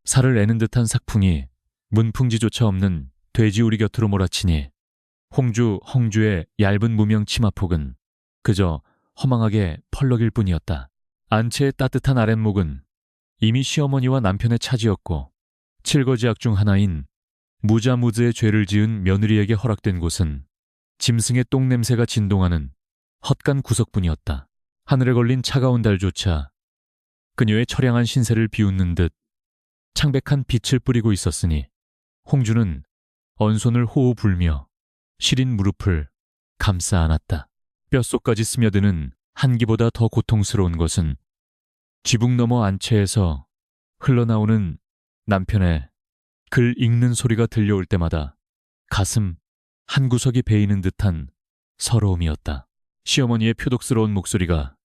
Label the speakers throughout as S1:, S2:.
S1: 살을 애는 듯한 삭풍이 문풍지조차 없는 돼지우리 곁으로 몰아치니 홍주의 얇은 무명 치마폭은 그저 허망하게 펄럭일 뿐이었다. 안채의 따뜻한 아랫목은 이미 시어머니와 남편의 차지였고 칠거지약 중 하나인 무자무즈의 죄를 지은 며느리에게 허락된 곳은 짐승의 똥냄새가 진동하는 헛간 구석뿐이었다. 하늘에 걸린 차가운 달조차 그녀의 처량한 신세를 비웃는 듯 창백한 빛을 뿌리고 있었으니 홍주는 언손을 호호 불며 시린 무릎을 감싸 안았다. 뼛속까지 스며드는 한기보다 더 고통스러운 것은 지붕 너머 안채에서 흘러나오는 남편의 글 읽는 소리가 들려올 때마다 가슴 한 구석이 베이는 듯한 서러움이었다. 시어머니의 표독스러운 목소리가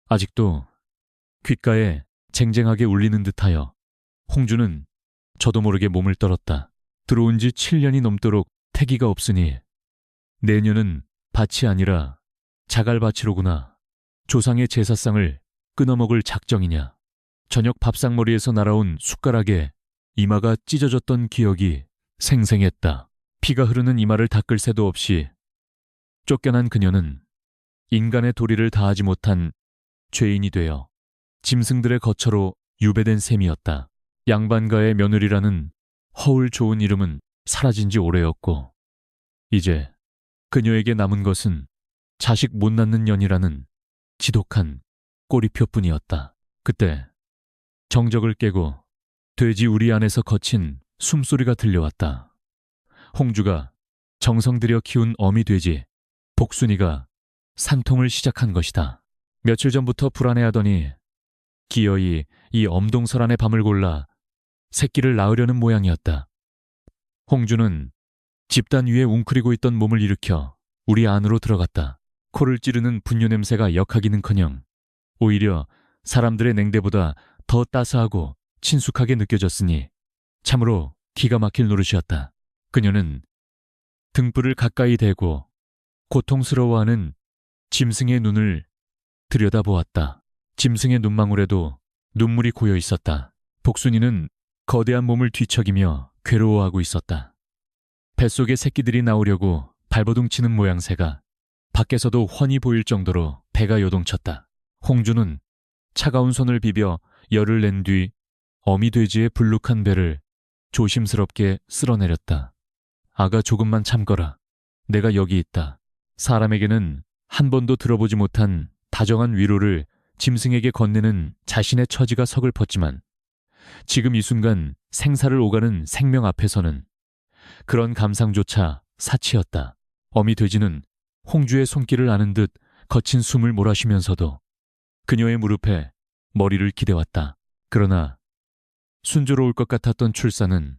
S1: 아직도 귓가에 쟁쟁하게 울리는 듯하여 홍주는 저도 모르게 몸을 떨었다. 들어온 지 7년이 넘도록 태기가 없으니 내년은 밭이 아니라 자갈밭이로구나. 조상의 제사상을 끊어먹을 작정이냐. 저녁 밥상머리에서 날아온 숟가락에 이마가 찢어졌던 기억이 생생했다. 피가 흐르는 이마를 닦을 새도 없이 쫓겨난 그녀는 인간의 도리를 다하지 못한 죄인이 되어 짐승들의 거처로 유배된 셈이었다. 양반가의 며느리라는 허울 좋은 이름은 사라진 지 오래였고 이제 그녀에게 남은 것은 자식 못 낳는 년이라는 지독한 꼬리표뿐이었다. 그때 정적을 깨고 돼지 우리 안에서 거친 숨소리가 들려왔다. 홍주가 정성 들여 키운 어미 돼지 복순이가 산통을 시작한 것이다. 며칠 전부터 불안해하더니 기어이 이 엄동설안의 밤을 골라 새끼를 낳으려는 모양이었다. 홍주는 집단 위에 웅크리고 있던 몸을 일으켜 우리 안으로 들어갔다. 코를 찌르는 분뇨 냄새가 역하기는커녕 오히려 사람들의 냉대보다 더 따스하고 친숙하게 느껴졌으니 참으로 기가 막힐 노릇이었다. 그녀는 등불을 가까이 대고 고통스러워하는 짐승의 눈을 들여다보았다. 짐승의 눈망울에도 눈물이 고여 있었다. 복순이는 거대한 몸을 뒤척이며 괴로워하고 있었다. 뱃속에 새끼들이 나오려고 발버둥치는 모양새가 밖에서도 훤히 보일 정도로 배가 요동쳤다. 홍주는 차가운 손을 비벼 열을 낸 뒤 어미 돼지의 불룩한 배를 조심스럽게 쓸어내렸다. 아가 조금만 참거라. 내가 여기 있다. 사람에게는 한 번도 들어보지 못한 다정한 위로를 짐승에게 건네는 자신의 처지가 서글펐지만 지금 이 순간 생사를 오가는 생명 앞에서는 그런 감상조차 사치였다. 어미 돼지는 홍주의 손길을 아는 듯 거친 숨을 몰아쉬면서도 그녀의 무릎에 머리를 기대왔다. 그러나 순조로울 것 같았던 출산은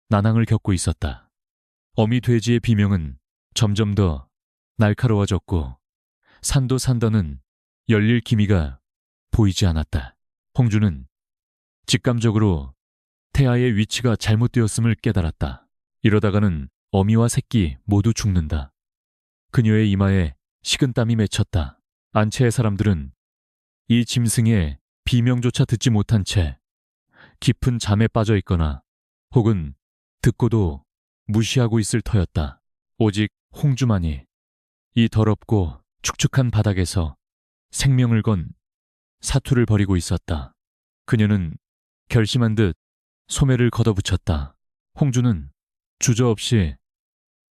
S1: 난항을 겪고 있었다. 어미 돼지의 비명은 점점 더 날카로워졌고 산도 산더는 열릴 기미가 보이지 않았다. 홍주는 직감적으로 태아의 위치가 잘못되었음을 깨달았다. 이러다가는 어미와 새끼 모두 죽는다. 그녀의 이마에 식은땀이 맺혔다. 안채의 사람들은 이 짐승의 비명조차 듣지 못한 채 깊은 잠에 빠져 있거나 혹은 듣고도 무시하고 있을 터였다. 오직 홍주만이 이 더럽고 축축한 바닥에서 생명을 건 사투를 벌이고 있었다. 그녀는 결심한 듯 소매를 걷어붙였다. 홍주는 주저없이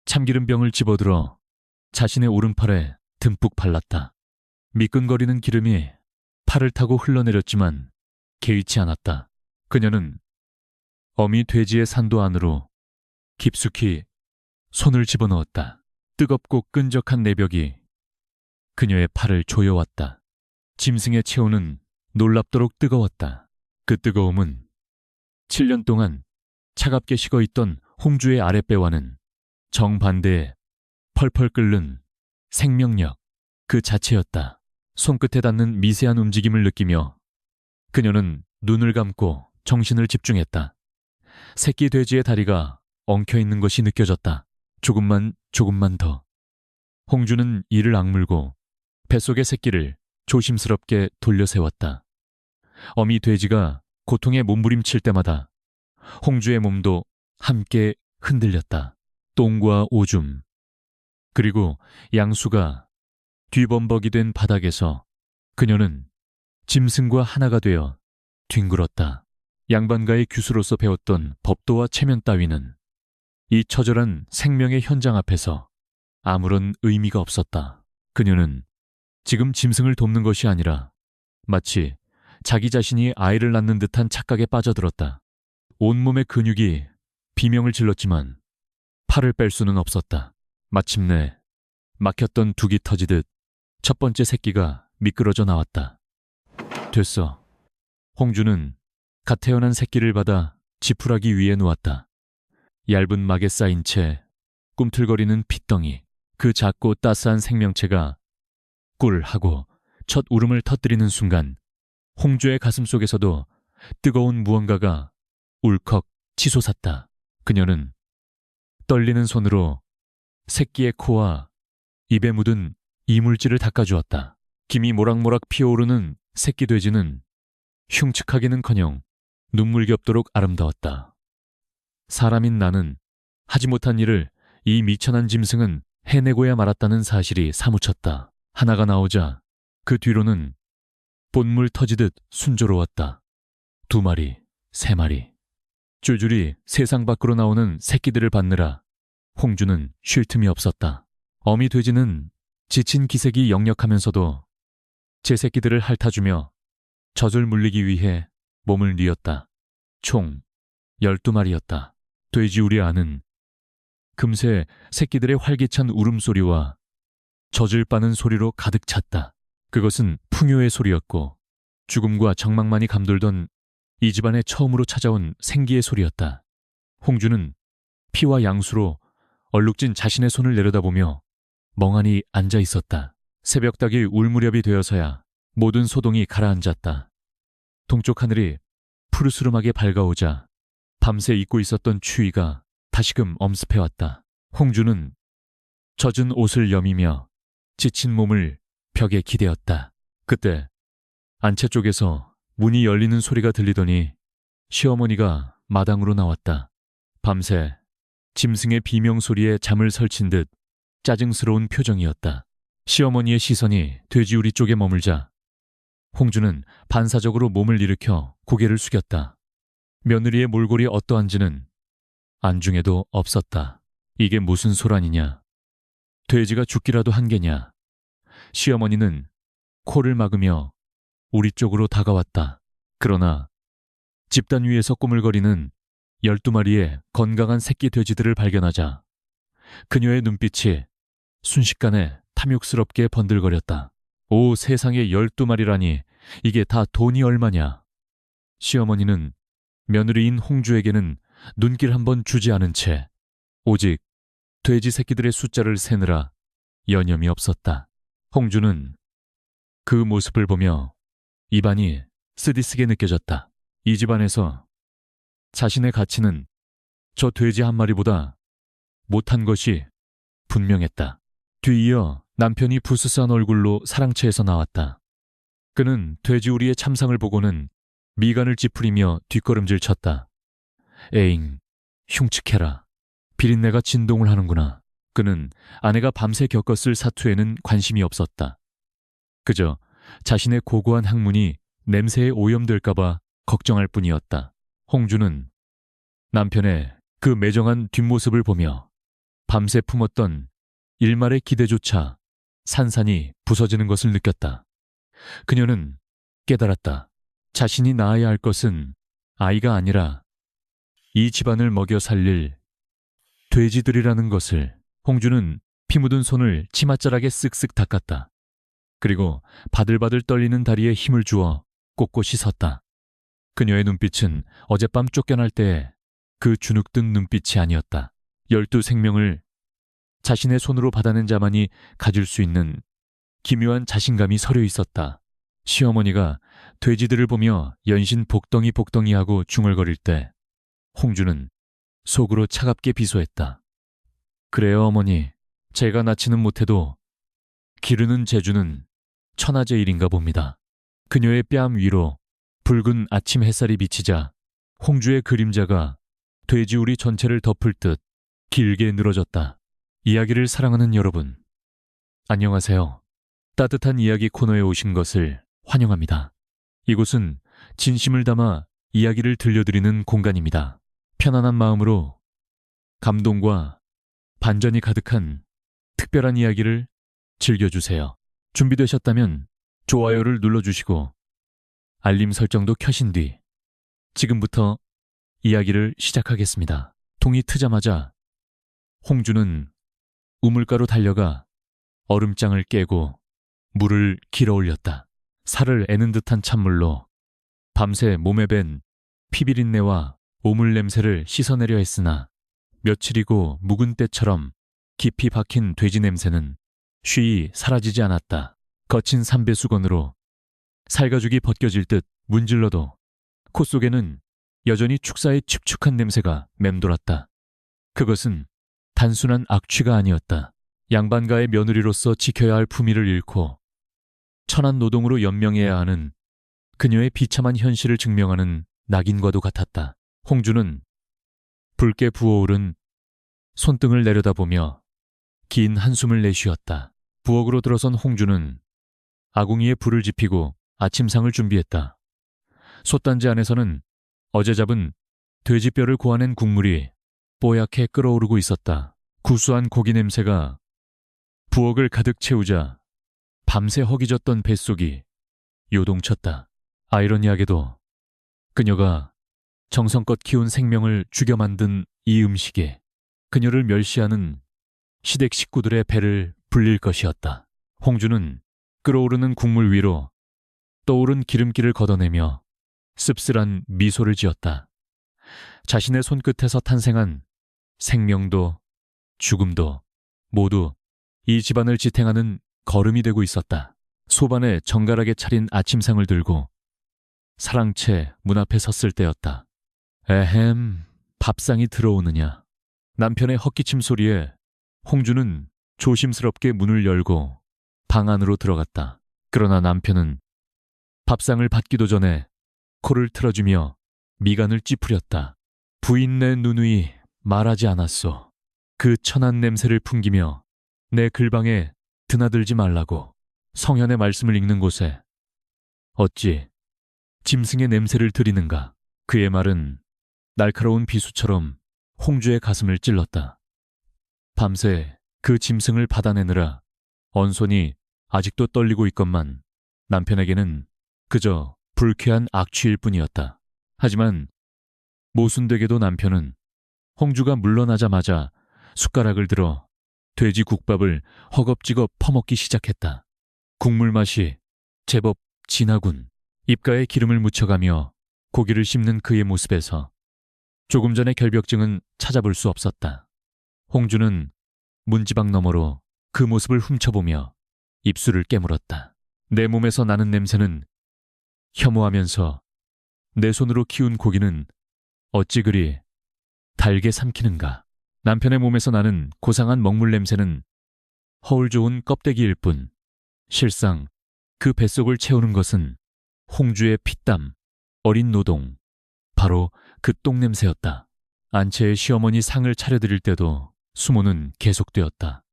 S1: 참기름병을 집어들어 자신의 오른팔에 듬뿍 발랐다. 미끈거리는 기름이 팔을 타고 흘러내렸지만 개의치 않았다. 그녀는 어미 돼지의 산도 안으로 깊숙이 손을 집어넣었다. 뜨겁고 끈적한 내벽이 그녀의 팔을 조여왔다. 짐승의 체온은 놀랍도록 뜨거웠다. 그 뜨거움은 7년 동안 차갑게 식어있던 홍주의 아랫배와는 정반대의 펄펄 끓는 생명력 그 자체였다. 손끝에 닿는 미세한 움직임을 느끼며 그녀는 눈을 감고 정신을 집중했다. 새끼 돼지의 다리가 엉켜있는 것이 느껴졌다. 조금만 더. 홍주는 이를 악물고 뱃속의 새끼를 조심스럽게 돌려 세웠다. 어미 돼지가 고통에 몸부림칠 때마다 홍주의 몸도 함께 흔들렸다. 똥과 오줌, 그리고 양수가 뒤범벅이 된 바닥에서 그녀는 짐승과 하나가 되어 뒹굴었다. 양반가의 규수로서 배웠던 법도와 체면 따위는 이 처절한 생명의 현장 앞에서 아무런 의미가 없었다. 그녀는 지금 짐승을 돕는 것이 아니라 마치 자기 자신이 아이를 낳는 듯한 착각에 빠져들었다. 온몸의 근육이 비명을 질렀지만 팔을 뺄 수는 없었다. 마침내 막혔던 둑이 터지듯 첫 번째 새끼가 미끄러져 나왔다. 됐어. 홍주는 갓 태어난 새끼를 받아 지푸라기 위에 놓았다. 얇은 막에 쌓인 채 꿈틀거리는 핏덩이, 그 작고 따스한 생명체가 꿀 하고 첫 울음을 터뜨리는 순간 홍주의 가슴속에서도 뜨거운 무언가가 울컥 치솟았다. 그녀는 떨리는 손으로 새끼의 코와 입에 묻은 이물질을 닦아주었다. 김이 모락모락 피어오르는 새끼 돼지는 흉측하기는커녕 눈물겹도록 아름다웠다. 사람인 나는 하지 못한 일을 이 미천한 짐승은 해내고야 말았다는 사실이 사무쳤다. 하나가 나오자 그 뒤로는 본물 터지듯 순조로웠다. 2마리, 3마리. 줄줄이 세상 밖으로 나오는 새끼들을 받느라 홍주는 쉴 틈이 없었다. 어미 돼지는 지친 기색이 역력하면서도 제 새끼들을 핥아주며 젖을 물리기 위해 몸을 뉘었다. 총 12마리였다. 돼지 우리 안은 금세 새끼들의 활기찬 울음소리와 젖을 빠는 소리로 가득 찼다. 그것은 풍요의 소리였고 죽음과 적망만이 감돌던 이 집안에 처음으로 찾아온 생기의 소리였다. 홍주는 피와 양수로 얼룩진 자신의 손을 내려다보며 멍하니 앉아 있었다. 새벽닭이 울 무렵이 되어서야 모든 소동이 가라앉았다. 동쪽 하늘이 푸르스름하게 밝아오자 밤새 잊고 있었던 추위가 다시금 엄습해왔다. 홍주는 젖은 옷을 여미며 지친 몸을 벽에 기대었다. 그때 안채 쪽에서 문이 열리는 소리가 들리더니 시어머니가 마당으로 나왔다. 밤새 짐승의 비명소리에 잠을 설친 듯 짜증스러운 표정이었다. 시어머니의 시선이 돼지우리 쪽에 머물자 홍주는 반사적으로 몸을 일으켜 고개를 숙였다. 며느리의 몰골이 어떠한지는 안중에도 없었다. 이게 무슨 소란이냐? 돼지가 죽기라도 한 게냐? 시어머니는 코를 막으며 우리 쪽으로 다가왔다. 그러나 집단 위에서 꾸물거리는 12마리의 건강한 새끼 돼지들을 발견하자 그녀의 눈빛이 순식간에 탐욕스럽게 번들거렸다. 오, 세상에 12마리라니 이게 다 돈이 얼마냐? 시어머니는 며느리인 홍주에게는 눈길 한번 주지 않은 채 오직 돼지 새끼들의 숫자를 세느라 여념이 없었다. 홍주는 그 모습을 보며 입안이 쓰디쓰게 느껴졌다. 이 집안에서 자신의 가치는 저 돼지 한 마리보다 못한 것이 분명했다. 뒤이어 남편이 부스스한 얼굴로 사랑채에서 나왔다. 그는 돼지우리의 참상을 보고는 미간을 찌푸리며 뒷걸음질 쳤다. 에잉, 흉측해라. 비린내가 진동을 하는구나. 그는 아내가 밤새 겪었을 사투에는 관심이 없었다. 그저 자신의 고고한 학문이 냄새에 오염될까봐 걱정할 뿐이었다. 홍주는 남편의 그 매정한 뒷모습을 보며 밤새 품었던 일말의 기대조차 산산이 부서지는 것을 느꼈다. 그녀는 깨달았다. 자신이 낳아야 할 것은 아이가 아니라 이 집안을 먹여 살릴 돼지들이라는 것을. 홍주는 피 묻은 손을 치맛자락에 쓱쓱 닦았다. 그리고 바들바들 떨리는 다리에 힘을 주어 꼿꼿이 섰다. 그녀의 눈빛은 어젯밤 쫓겨날 때의 그 주눅든 눈빛이 아니었다. 12생명을 자신의 손으로 받아낸 자만이 가질 수 있는 기묘한 자신감이 서려 있었다. 시어머니가 돼지들을 보며 연신 복덩이 복덩이하고 중얼거릴 때 홍주는 속으로 차갑게 비소했다. 그래요, 어머니. 제가 낳지는 못해도 기르는 재주는 천하제 일인가 봅니다. 그녀의 뺨 위로 붉은 아침 햇살이 비치자 홍주의 그림자가 돼지우리 전체를 덮을 듯 길게 늘어졌다. 이야기를 사랑하는 여러분, 안녕하세요. 따뜻한 이야기 코너에 오신 것을 환영합니다. 이곳은 진심을 담아 이야기를 들려드리는 공간입니다. 편안한 마음으로 감동과 반전이 가득한 특별한 이야기를 즐겨주세요. 준비되셨다면 좋아요를 눌러주시고 알림 설정도 켜신 뒤 지금부터 이야기를 시작하겠습니다. 통이 트자마자 홍주는 우물가로 달려가 얼음장을 깨고 물을 길어 올렸다. 살을 애는 듯한 찬물로 밤새 몸에 밴 피비린내와 오물 냄새를 씻어내려 했으나 며칠이고 묵은 때처럼 깊이 박힌 돼지 냄새는 쉬이 사라지지 않았다. 거친 삼배 수건으로 살가죽이 벗겨질 듯 문질러도 코 속에는 여전히 축사의 칙칙한 냄새가 맴돌았다. 그것은 단순한 악취가 아니었다. 양반가의 며느리로서 지켜야 할 품위를 잃고 천한 노동으로 연명해야 하는 그녀의 비참한 현실을 증명하는 낙인과도 같았다. 홍주는 붉게 부어오른 손등을 내려다보며 긴 한숨을 내쉬었다. 부엌으로 들어선 홍주는 아궁이에 불을 지피고 아침상을 준비했다. 솥단지 안에서는 어제 잡은 돼지뼈를 고아낸 국물이 뽀얗게 끓어오르고 있었다. 구수한 고기 냄새가 부엌을 가득 채우자 밤새 허기졌던 뱃속이 요동쳤다. 아이러니하게도 그녀가 정성껏 키운 생명을 죽여 만든 이 음식에 그녀를 멸시하는 시댁 식구들의 배를 불릴 것이었다. 홍주는 끓어오르는 국물 위로 떠오른 기름기를 걷어내며 씁쓸한 미소를 지었다. 자신의 손끝에서 탄생한 생명도 죽음도 모두 이 집안을 지탱하는 거름이 되고 있었다. 소반에 정갈하게 차린 아침상을 들고 사랑채 문 앞에 섰을 때였다. 에헴, 밥상이 들어오느냐. 남편의 헛기침 소리에 홍주는 조심스럽게 문을 열고 방 안으로 들어갔다. 그러나 남편은 밥상을 받기도 전에 코를 틀어주며 미간을 찌푸렸다. 부인네 누누이 말하지 않았소. 그 천한 냄새를 풍기며 내 글방에 드나들지 말라고. 성현의 말씀을 읽는 곳에 어찌 짐승의 냄새를 들이는가. 그의 말은 날카로운 비수처럼 홍주의 가슴을 찔렀다. 밤새 그 짐승을 받아내느라 언손이 아직도 떨리고 있건만 남편에게는 그저 불쾌한 악취일 뿐이었다. 하지만 모순되게도 남편은 홍주가 물러나자마자 숟가락을 들어 돼지 국밥을 허겁지겁 퍼먹기 시작했다. 국물 맛이 제법 진하군. 입가에 기름을 묻혀가며 고기를 씹는 그의 모습에서 조금 전의 결벽증은 찾아볼 수 없었다. 홍주는 문지방 너머로 그 모습을 훔쳐보며 입술을 깨물었다. 내 몸에서 나는 냄새는 혐오하면서 내 손으로 키운 고기는 어찌 그리 달게 삼키는가. 남편의 몸에서 나는 고상한 먹물 냄새는 허울 좋은 껍데기일 뿐 실상 그 뱃속을 채우는 것은 홍주의 피땀, 어린 노동, 바로 그 똥냄새였다. 안채의 시어머니 상을 차려드릴 때도 수모는 계속되었다.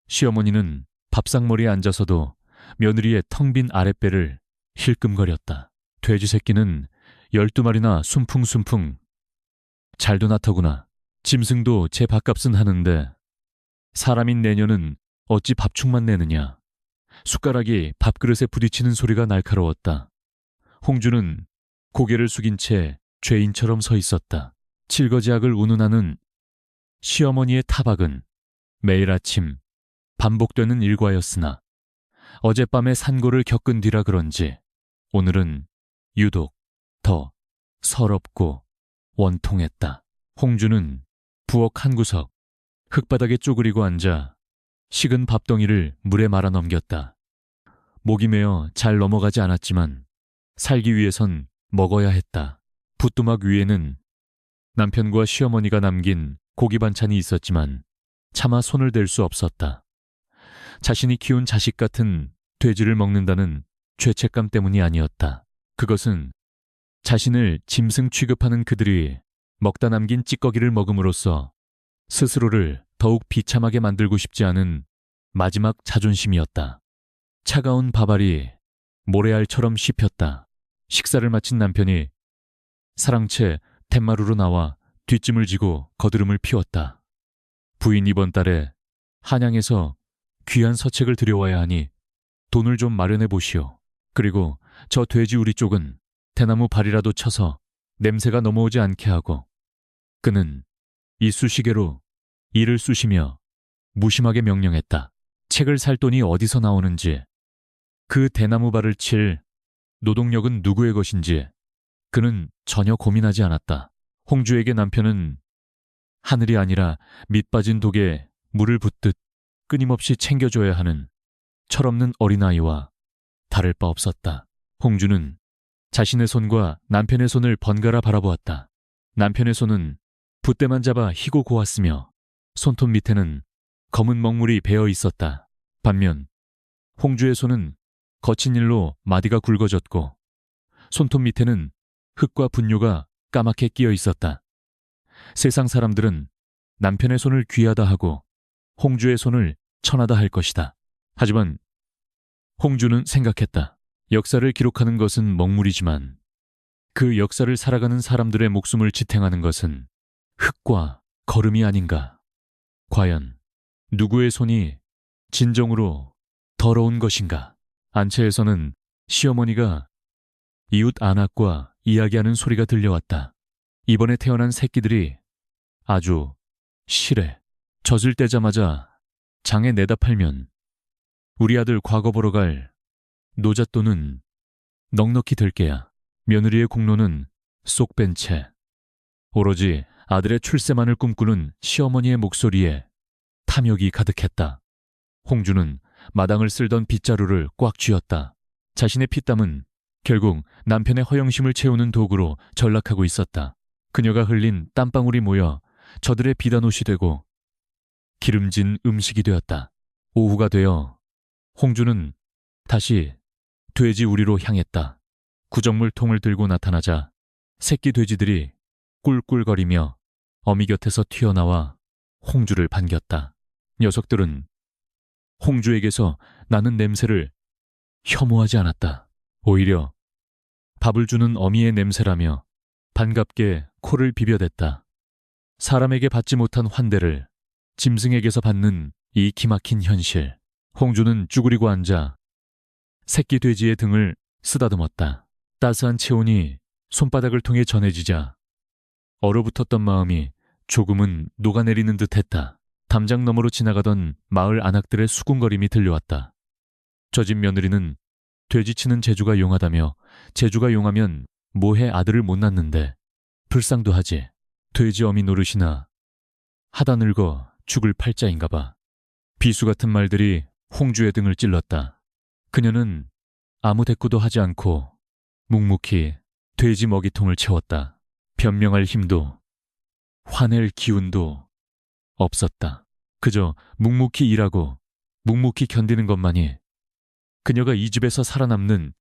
S1: 시어머니는 밥상머리에 앉아서도 며느리의 텅 빈 아랫배를 힐끔거렸다. 돼지 새끼는 12마리나 순풍순풍 잘도 낳더구나. 짐승도 제 밥값은 하는데 사람인 내년은 어찌 밥축만 내느냐. 숟가락이 밥그릇에 부딪히는 소리가 날카로웠다. 홍주는 고개를 숙인 채 죄인처럼 서 있었다. 칠거지악을 운운하는 시어머니의 타박은 매일 아침 반복되는 일과였으나 어젯밤의 산고를 겪은 뒤라 그런지 오늘은 유독 더 서럽고 원통했다. 홍주는 부엌 한 구석 흙바닥에 쪼그리고 앉아 식은 밥덩이를 물에 말아 넘겼다. 목이 메어 잘 넘어가지 않았지만 살기 위해선 먹어야 했다. 부뚜막 위에는 남편과 시어머니가 남긴 고기 반찬이 있었지만 차마 손을 댈 수 없었다. 자신이 키운 자식 같은 돼지를 먹는다는 죄책감 때문이 아니었다. 그것은 자신을 짐승 취급하는 그들이 먹다 남긴 찌꺼기를 먹음으로써 스스로를 더욱 비참하게 만들고 싶지 않은 마지막 자존심이었다. 차가운 밥알이 모래알처럼 씹혔다. 식사를 마친 남편이 사랑채 툇마루로 나와 뒷짐을 지고 거드름을 피웠다. 부인 이번 달에 한양에서 귀한 서책을 들여와야 하니 돈을 좀 마련해 보시오. 그리고 저 돼지 우리 쪽은 대나무 발이라도 쳐서 냄새가 넘어오지 않게 하고. 그는 이쑤시개로 이를 쑤시며 무심하게 명령했다. 책을 살 돈이 어디서 나오는지, 그 대나무 발을 칠 노동력은 누구의 것인지 그는 전혀 고민하지 않았다. 홍주에게 남편은 하늘이 아니라 밑빠진 독에 물을 붓듯 끊임없이 챙겨줘야 하는 철없는 어린아이와 다를 바 없었다. 홍주는 자신의 손과 남편의 손을 번갈아 바라보았다. 남편의 손은 붓대만 잡아 희고 고왔으며 손톱 밑에는 검은 먹물이 배어 있었다. 반면 홍주의 손은 거친 일로 마디가 굵어졌고 손톱 밑에는 흙과 분뇨가 까맣게 끼어 있었다. 세상 사람들은 남편의 손을 귀하다 하고 홍주의 손을 천하다 할 것이다. 하지만 홍주는 생각했다. 역사를 기록하는 것은 먹물이지만 그 역사를 살아가는 사람들의 목숨을 지탱하는 것은 흙과 거름이 아닌가. 과연 누구의 손이 진정으로 더러운 것인가? 안채에서는 시어머니가 이웃 안악과 이야기하는 소리가 들려왔다. 이번에 태어난 새끼들이 아주 실해. 젖을 떼자마자 장에 내다 팔면 우리 아들 과거 보러 갈 노잣돈은 넉넉히 될 게야. 며느리의 공로는 쏙 뺀 채 오로지 아들의 출세만을 꿈꾸는 시어머니의 목소리에 탐욕이 가득했다. 홍주는 마당을 쓸던 빗자루를 꽉 쥐었다. 자신의 피땀은 결국 남편의 허영심을 채우는 도구로 전락하고 있었다. 그녀가 흘린 땀방울이 모여 저들의 비단옷이 되고 기름진 음식이 되었다. 오후가 되어 홍주는 다시 돼지 우리로 향했다. 구정물 통을 들고 나타나자 새끼 돼지들이 꿀꿀거리며 어미 곁에서 튀어나와 홍주를 반겼다. 녀석들은 홍주에게서 나는 냄새를 혐오하지 않았다. 오히려 밥을 주는 어미의 냄새라며 반갑게 코를 비벼댔다. 사람에게 받지 못한 환대를 짐승에게서 받는 이 기막힌 현실. 홍주는 쭈그리고 앉아 새끼 돼지의 등을 쓰다듬었다. 따스한 체온이 손바닥을 통해 전해지자 얼어붙었던 마음이 조금은 녹아내리는 듯했다. 담장 너머로 지나가던 마을 안악들의 수군거림이 들려왔다. 저 집 며느리는 돼지치는 재주가 용하다며 재주가 용하면 뭐해 아들을 못 낳는데 불쌍도 하지. 돼지 어미 노릇이나 하다 늙어 죽을 팔자인가 봐. 비수 같은 말들이 홍주의 등을 찔렀다. 그녀는 아무 대꾸도 하지 않고 묵묵히 돼지 먹이통을 채웠다. 변명할 힘도 화낼 기운도 없었다. 그저 묵묵히 일하고 묵묵히 견디는 것만이 그녀가 이 집에서 살아남는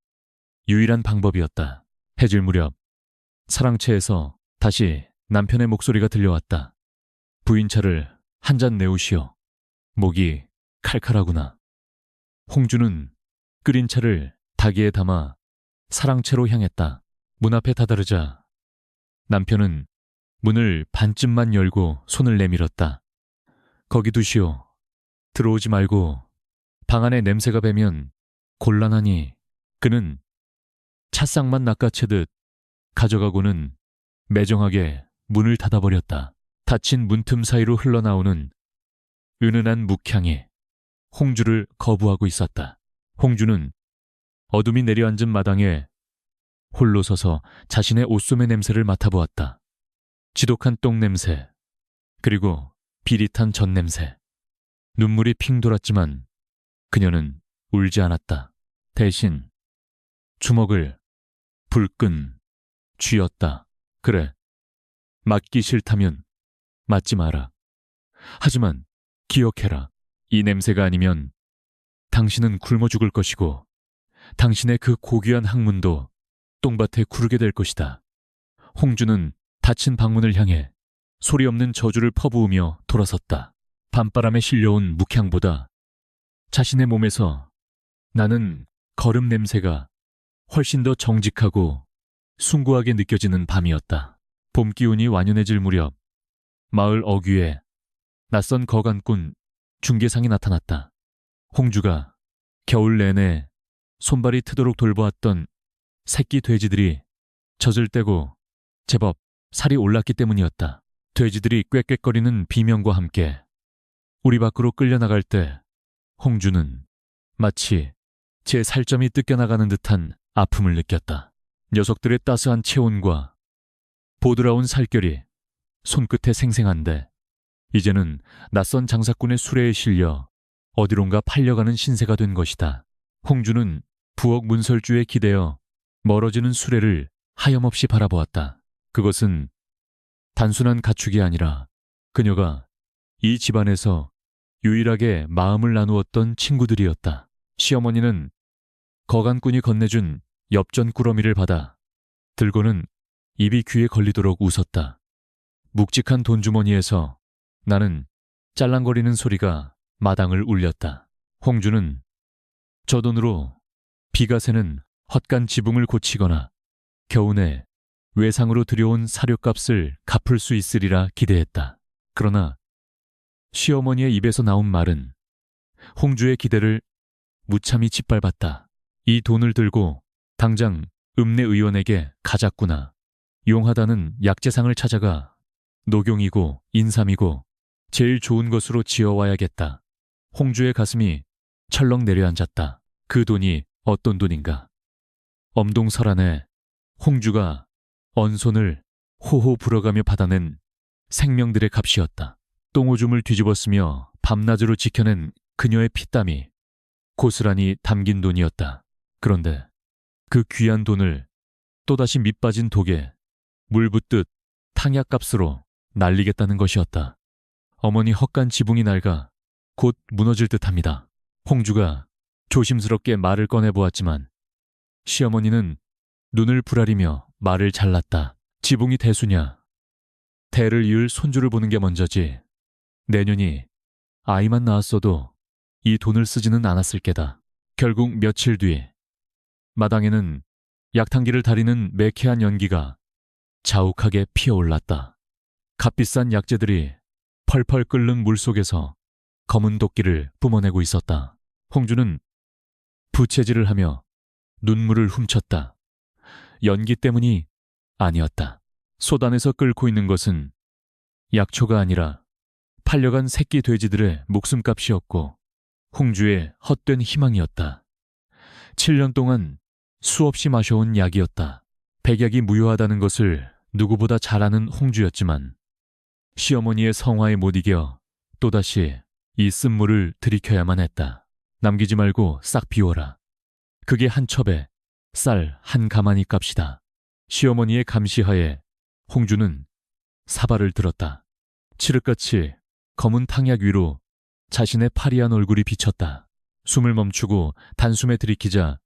S1: 유일한 방법이었다. 해질 무렵 사랑채에서 다시 남편의 목소리가 들려왔다. 부인차를 한 잔 내오시오. 목이 칼칼하구나. 홍주는 끓인 차를 닭이에 담아 사랑채로 향했다. 문 앞에 다다르자 남편은 문을 반쯤만 열고 손을 내밀었다. 거기 두시오. 들어오지 말고 방 안에 냄새가 배면 곤란하니. 그는 찻상만 낚아채듯 가져가고는 매정하게 문을 닫아버렸다. 닫힌 문틈 사이로 흘러나오는 은은한 묵향이 홍주를 거부하고 있었다. 홍주는 어둠이 내려앉은 마당에 홀로 서서 자신의 옷소매 냄새를 맡아보았다. 지독한 똥 냄새, 그리고 비릿한 젖 냄새. 눈물이 핑 돌았지만 그녀는 울지 않았다. 대신 주먹을 불끈 쥐었다. 그래, 맞기 싫다면 맞지 마라. 하지만 기억해라. 이 냄새가 아니면 당신은 굶어 죽을 것이고 당신의 그 고귀한 학문도 똥밭에 구르게 될 것이다. 홍주는 닫힌 방문을 향해 소리 없는 저주를 퍼부으며 돌아섰다. 밤바람에 실려온 묵향보다 자신의 몸에서 나는 거름 냄새가 훨씬 더 정직하고 숭고하게 느껴지는 밤이었다. 봄 기운이 완연해질 무렵 마을 어귀에 낯선 거간꾼 중개상이 나타났다. 홍주가 겨울 내내 손발이 트도록 돌보았던 새끼 돼지들이 젖을 떼고 제법 살이 올랐기 때문이었다. 돼지들이 꽥꽥거리는 비명과 함께 우리 밖으로 끌려나갈 때 홍주는 마치 제 살점이 뜯겨나가는 듯한 아픔을 느꼈다. 녀석들의 따스한 체온과 보드라운 살결이 손끝에 생생한데 이제는 낯선 장사꾼의 수레에 실려 어디론가 팔려가는 신세가 된 것이다. 홍주는 부엌 문설주에 기대어 멀어지는 수레를 하염없이 바라보았다. 그것은 단순한 가축이 아니라 그녀가 이 집안에서 유일하게 마음을 나누었던 친구들이었다. 시어머니는 거간꾼이 건네준 엽전 꾸러미를 받아 들고는 입이 귀에 걸리도록 웃었다. 묵직한 돈주머니에서 나는 짤랑거리는 소리가 마당을 울렸다. 홍주는 저 돈으로 비가 새는 헛간 지붕을 고치거나 겨우내 외상으로 들여온 사료값을 갚을 수 있으리라 기대했다. 그러나 시어머니의 입에서 나온 말은 홍주의 기대를 무참히 짓밟았다. 이 돈을 들고 당장 읍내 의원에게 가자꾸나. 용하다는 약재상을 찾아가 녹용이고 인삼이고 제일 좋은 것으로 지어와야겠다. 홍주의 가슴이 철렁 내려앉았다. 그 돈이 어떤 돈인가? 엄동설 안에 홍주가 언손을 호호 불어가며 받아낸 생명들의 값이었다. 똥오줌을 뒤집었으며 밤낮으로 지켜낸 그녀의 피땀이 고스란히 담긴 돈이었다. 그런데 그 귀한 돈을 또다시 밑빠진 독에 물 붓듯 탕약값으로 날리겠다는 것이었다. 어머니 헛간 지붕이 낡아 곧 무너질 듯합니다. 홍주가 조심스럽게 말을 꺼내보았지만 시어머니는 눈을 부라리며 말을 잘랐다. 지붕이 대수냐? 대를 이을 손주를 보는 게 먼저지. 내년이 아이만 낳았어도 이 돈을 쓰지는 않았을 게다. 결국 며칠 뒤 마당에는 약탕기를 다리는 매캐한 연기가 자욱하게 피어올랐다. 값비싼 약재들이 펄펄 끓는 물속에서 검은 도끼를 뿜어내고 있었다. 홍주는 부채질을 하며 눈물을 훔쳤다. 연기 때문이 아니었다. 솥안에서 끓고 있는 것은 약초가 아니라 팔려간 새끼 돼지들의 목숨값이었고 홍주의 헛된 희망이었다. 7년 동안 수없이 마셔온 약이었다. 백약이 무효하다는 것을 누구보다 잘 아는 홍주였지만 시어머니의 성화에 못 이겨 또다시 이 쓴물을 들이켜야만 했다. 남기지 말고 싹 비워라. 그게 한 첩에 쌀 한 가마니 값이다. 시어머니의 감시하에 홍주는 사발을 들었다. 칠흑같이 검은 탕약 위로 자신의 파리한 얼굴이 비쳤다. 숨을 멈추고 단숨에 들이키자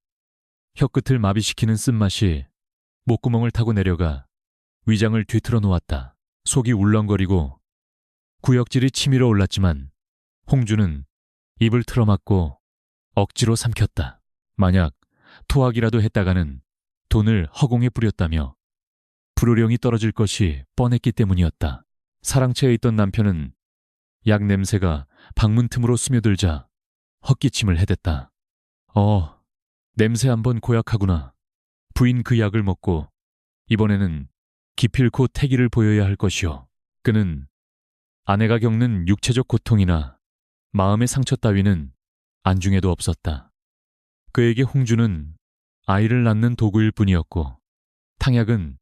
S1: 혀끝을 마비시키는 쓴맛이 목구멍을 타고 내려가 위장을 뒤틀어 놓았다. 속이 울렁거리고 구역질이 치밀어 올랐지만 홍주는 입을 틀어막고 억지로 삼켰다. 만약 토하기라도 했다가는 돈을 허공에 뿌렸다며 불호령이 떨어질 것이 뻔했기 때문이었다. 사랑채에 있던 남편은 약 냄새가 방문 틈으로 스며들자 헛기침을 해댔다. 냄새 한번 고약하구나. 부인 그 약을 먹고 이번에는 기필코 태기를 보여야 할 것이오. 그는 아내가 겪는 육체적 고통이나 마음의 상처 따위는 안중에도 없었다. 그에게 홍주는 아이를 낳는 도구일 뿐이었고 탕약은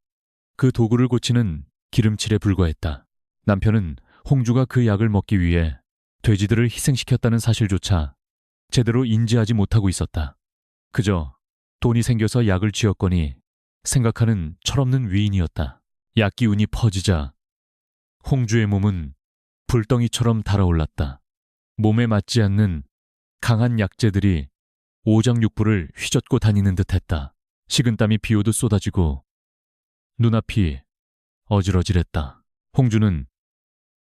S1: 그 도구를 고치는 기름칠에 불과했다. 남편은 홍주가 그 약을 먹기 위해 돼지들을 희생시켰다는 사실조차 제대로 인지하지 못하고 있었다. 그저 돈이 생겨서 약을 쥐었거니 생각하는 철없는 위인이었다. 약 기운이 퍼지자 홍주의 몸은 불덩이처럼 달아올랐다. 몸에 맞지 않는 강한 약재들이 오장육부를 휘젓고 다니는 듯했다. 식은땀이 비오듯 쏟아지고 눈앞이 어질어질했다. 홍주는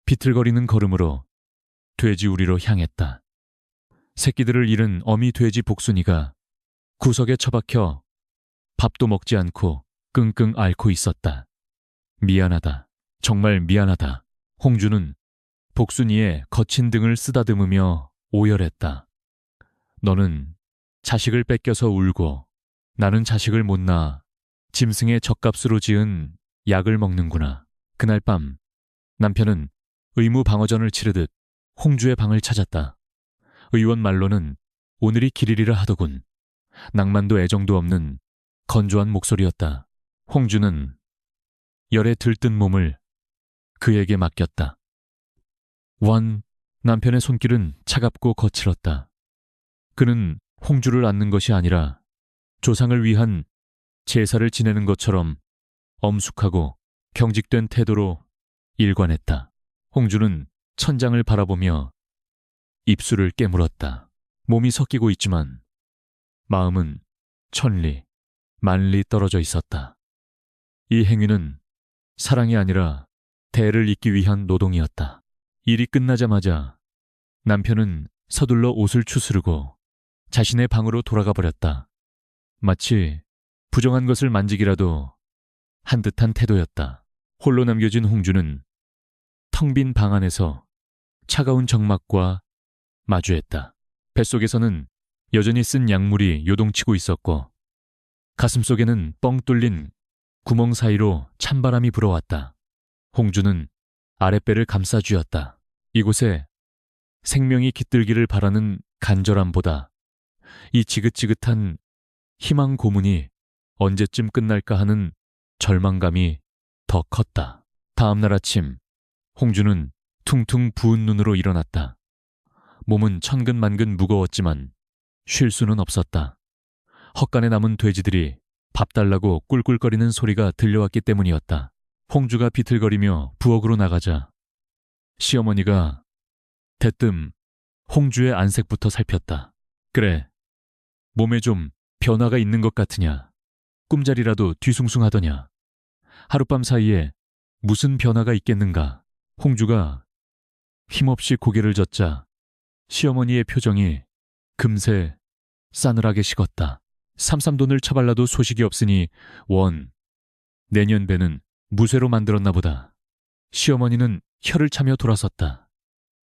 S1: 비틀거리는 걸음으로 돼지 우리로 향했다. 새끼들을 잃은 어미 돼지 복순이가 구석에 처박혀 밥도 먹지 않고 끙끙 앓고 있었다. 미안하다. 정말 미안하다. 홍주는 복순이의 거친 등을 쓰다듬으며 오열했다. 너는 자식을 뺏겨서 울고 나는 자식을 못 낳아 짐승의 젖값으로 지은 약을 먹는구나. 그날 밤 남편은 의무 방어전을 치르듯 홍주의 방을 찾았다. 의원 말로는 오늘이 길일이라 하더군. 낭만도 애정도 없는 건조한 목소리였다. 홍주는 열에 들뜬 몸을 그에게 맡겼다. 남편의 손길은 차갑고 거칠었다. 그는 홍주를 안는 것이 아니라 조상을 위한 제사를 지내는 것처럼 엄숙하고 경직된 태도로 일관했다. 홍주는 천장을 바라보며 입술을 깨물었다. 몸이 섞이고 있지만 마음은 천리, 만리 떨어져 있었다. 이 행위는 사랑이 아니라 대를 잇기 위한 노동이었다. 일이 끝나자마자 남편은 서둘러 옷을 추스르고 자신의 방으로 돌아가 버렸다. 마치 부정한 것을 만지기라도 한 듯한 태도였다. 홀로 남겨진 홍주는 텅 빈 방 안에서 차가운 정막과 마주했다. 뱃속에서는 여전히 쓴 약물이 요동치고 있었고 가슴속에는 뻥 뚫린 구멍 사이로 찬바람이 불어왔다. 홍주는 아랫배를 감싸 쥐었다. 이곳에 생명이 깃들기를 바라는 간절함보다 이 지긋지긋한 희망 고문이 언제쯤 끝날까 하는 절망감이 더 컸다. 다음 날 아침 홍주는 퉁퉁 부은 눈으로 일어났다. 몸은 천근만근 무거웠지만 쉴 수는 없었다. 헛간에 남은 돼지들이 밥 달라고 꿀꿀거리는 소리가 들려왔기 때문이었다. 홍주가 비틀거리며 부엌으로 나가자 시어머니가 대뜸 홍주의 안색부터 살폈다. 그래, 몸에 좀 변화가 있는 것 같으냐? 꿈자리라도 뒤숭숭하더냐? 하룻밤 사이에 무슨 변화가 있겠는가? 홍주가 힘없이 고개를 젓자 시어머니의 표정이 금세 싸늘하게 식었다. 삼삼돈을 처발라도 소식이 없으니 내년 배는 무쇠로 만들었나 보다. 시어머니는 혀를 차며 돌아섰다.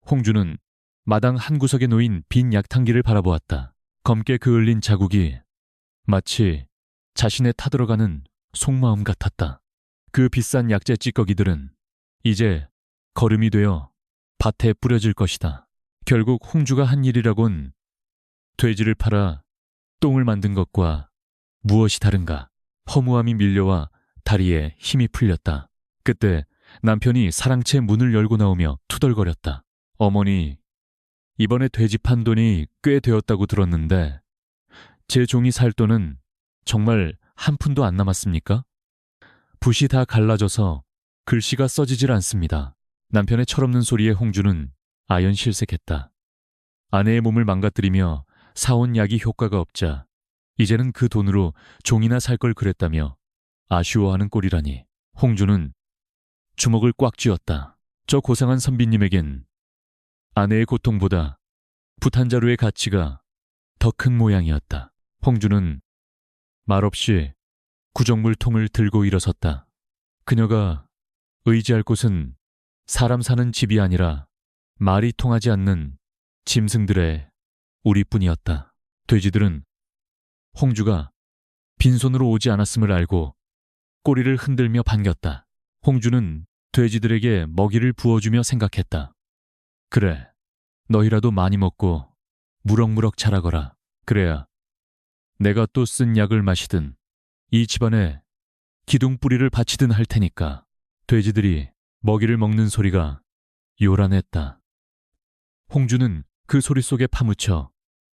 S1: 홍주는 마당 한 구석에 놓인 빈 약탕기를 바라보았다. 검게 그을린 자국이 마치 자신의 타들어가는 속마음 같았다. 그 비싼 약재 찌꺼기들은 이제 거름이 되어 밭에 뿌려질 것이다. 결국 홍주가 한 일이라곤 돼지를 팔아 똥을 만든 것과 무엇이 다른가. 허무함이 밀려와 다리에 힘이 풀렸다. 그때 남편이 사랑채 문을 열고 나오며 투덜거렸다. 어머니, 이번에 돼지 판 돈이 꽤 되었다고 들었는데 제 종이 살 돈은 정말 한 푼도 안 남았습니까? 붓이 다 갈라져서 글씨가 써지질 않습니다. 남편의 철없는 소리에 홍주는 아연실색했다. 아내의 몸을 망가뜨리며 사온 약이 효과가 없자 이제는 그 돈으로 종이나 살 걸 그랬다며 아쉬워하는 꼴이라니. 홍주는 주먹을 꽉 쥐었다. 저 고상한 선비님에겐 아내의 고통보다 붓 한 자루의 가치가 더 큰 모양이었다. 홍주는 말없이 구정물통을 들고 일어섰다. 그녀가 의지할 곳은 사람 사는 집이 아니라 말이 통하지 않는 짐승들의 우리뿐이었다. 돼지들은 홍주가 빈손으로 오지 않았음을 알고 꼬리를 흔들며 반겼다. 홍주는 돼지들에게 먹이를 부어주며 생각했다. 그래, 너희라도 많이 먹고 무럭무럭 자라거라. 그래야 내가 또 쓴 약을 마시든 이 집안에 기둥뿌리를 바치든 할 테니까. 돼지들이 먹이를 먹는 소리가 요란했다. 홍주는 그 소리 속에 파묻혀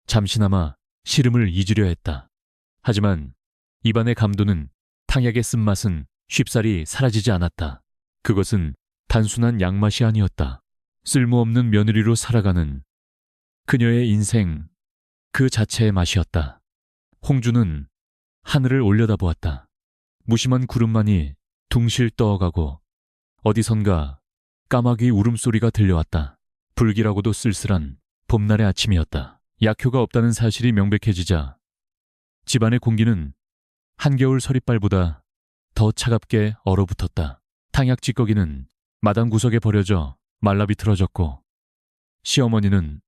S1: 잠시나마 시름을 잊으려 했다. 하지만 입안의 감도는 탕약의 쓴맛은 쉽사리 사라지지 않았다. 그것은 단순한 약맛이 아니었다. 쓸모없는 며느리로 살아가는 그녀의 인생 그 자체의 맛이었다. 홍주는 하늘을 올려다보았다. 무심한 구름만이 둥실 떠어가고 어디선가 까마귀 울음소리가 들려왔다. 불길하고도 쓸쓸한 봄날의 아침이었다. 약효가 없다는 사실이 명백해지자 집안의 공기는 한겨울 서리빨보다 더 차갑게 얼어붙었다. 탕약 찌꺼기는 마당 구석에 버려져 말라비틀어졌고 시어머니는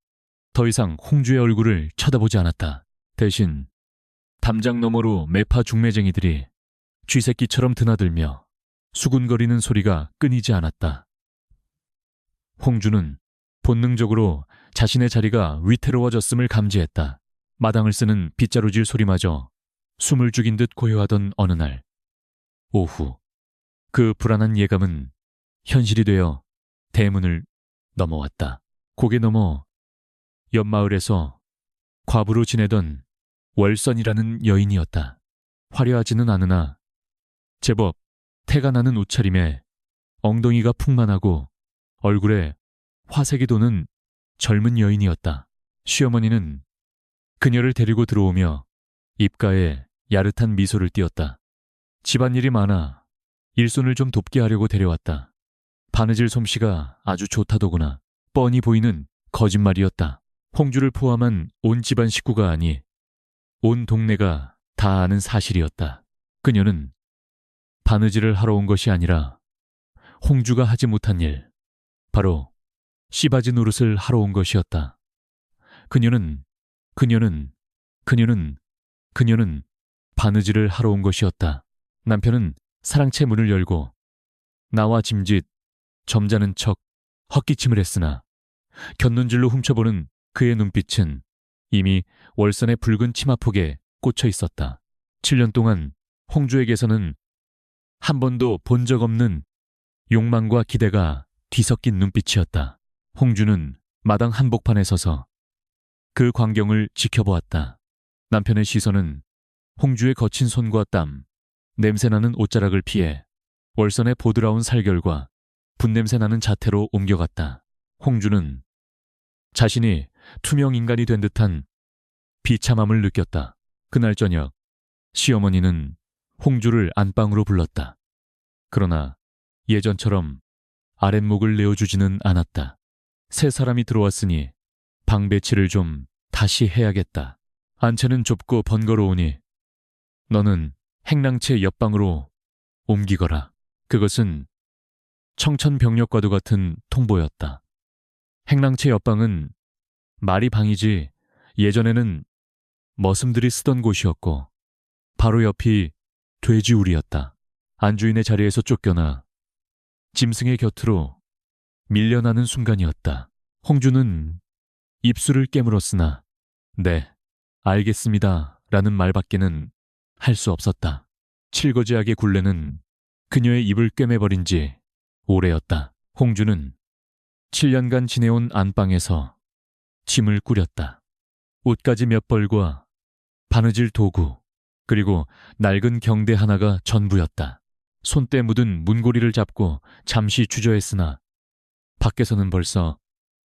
S1: 더 이상 홍주의 얼굴을 쳐다보지 않았다. 대신 담장 너머로 매파 중매쟁이들이 쥐새끼처럼 드나들며 수군거리는 소리가 끊이지 않았다. 홍주는 본능적으로 자신의 자리가 위태로워졌음을 감지했다. 마당을 쓰는 빗자루질 소리마저 숨을 죽인 듯 고요하던 어느 날 오후, 그 불안한 예감은 현실이 되어 대문을 넘어왔다. 고개 넘어 옆마을에서 과부로 지내던 월선이라는 여인이었다. 화려하지는 않으나 제법 태가 나는 옷차림에 엉덩이가 풍만하고 얼굴에 화색이 도는 젊은 여인이었다. 시어머니는 그녀를 데리고 들어오며 입가에 야릇한 미소를 띄었다. 집안일이 많아 일손을 좀 돕게 하려고 데려왔다. 바느질 솜씨가 아주 좋다더구나. 뻔히 보이는 거짓말이었다. 홍주를 포함한 온 집안 식구가 아니 온 동네가 다 아는 사실이었다. 그녀는 바느질을 하러 온 것이 아니라 홍주가 하지 못한 일, 바로 씨바지 노릇을 하러 온 것이었다. 그녀는 바느질을 하러 온 것이었다. 남편은 사랑채 문을 열고 나와 짐짓 점잖은 척 헛기침을 했으나 곁눈질로 훔쳐보는 그의 눈빛은 이미 월선의 붉은 치마폭에 꽂혀 있었다. 7년 동안 홍주에게서는 한 번도 본 적 없는 욕망과 기대가 뒤섞인 눈빛이었다. 홍주는 마당 한복판에 서서 그 광경을 지켜보았다. 남편의 시선은 홍주의 거친 손과 땀, 냄새나는 옷자락을 피해 월선의 보드라운 살결과 분냄새 나는 자태로 옮겨갔다. 홍주는 자신이 투명 인간이 된 듯한 비참함을 느꼈다. 그날 저녁 시어머니는 홍주를 안방으로 불렀다. 그러나 예전처럼 아랫목을 내어주지는 않았다. 새 사람이 들어왔으니 방 배치를 좀 다시 해야겠다. 안채는 좁고 번거로우니 너는 행랑채 옆방으로 옮기거라. 그것은 청천벽력과도 같은 통보였다. 행랑채 옆방은 말이 방이지 예전에는 머슴들이 쓰던 곳이었고 바로 옆이 돼지우리였다. 안주인의 자리에서 쫓겨나 짐승의 곁으로 밀려나는 순간이었다. 홍주는 입술을 깨물었으나 네, 알겠습니다 라는 말밖에는 할 수 없었다. 칠거지하게 굴레는 그녀의 입을 꿰매버린 지 오래였다. 홍주는 7년간 지내온 안방에서 짐을 꾸렸다. 옷가지 몇 벌과 바느질 도구, 그리고 낡은 경대 하나가 전부였다. 손때 묻은 문고리를 잡고 잠시 주저했으나 밖에서는 벌써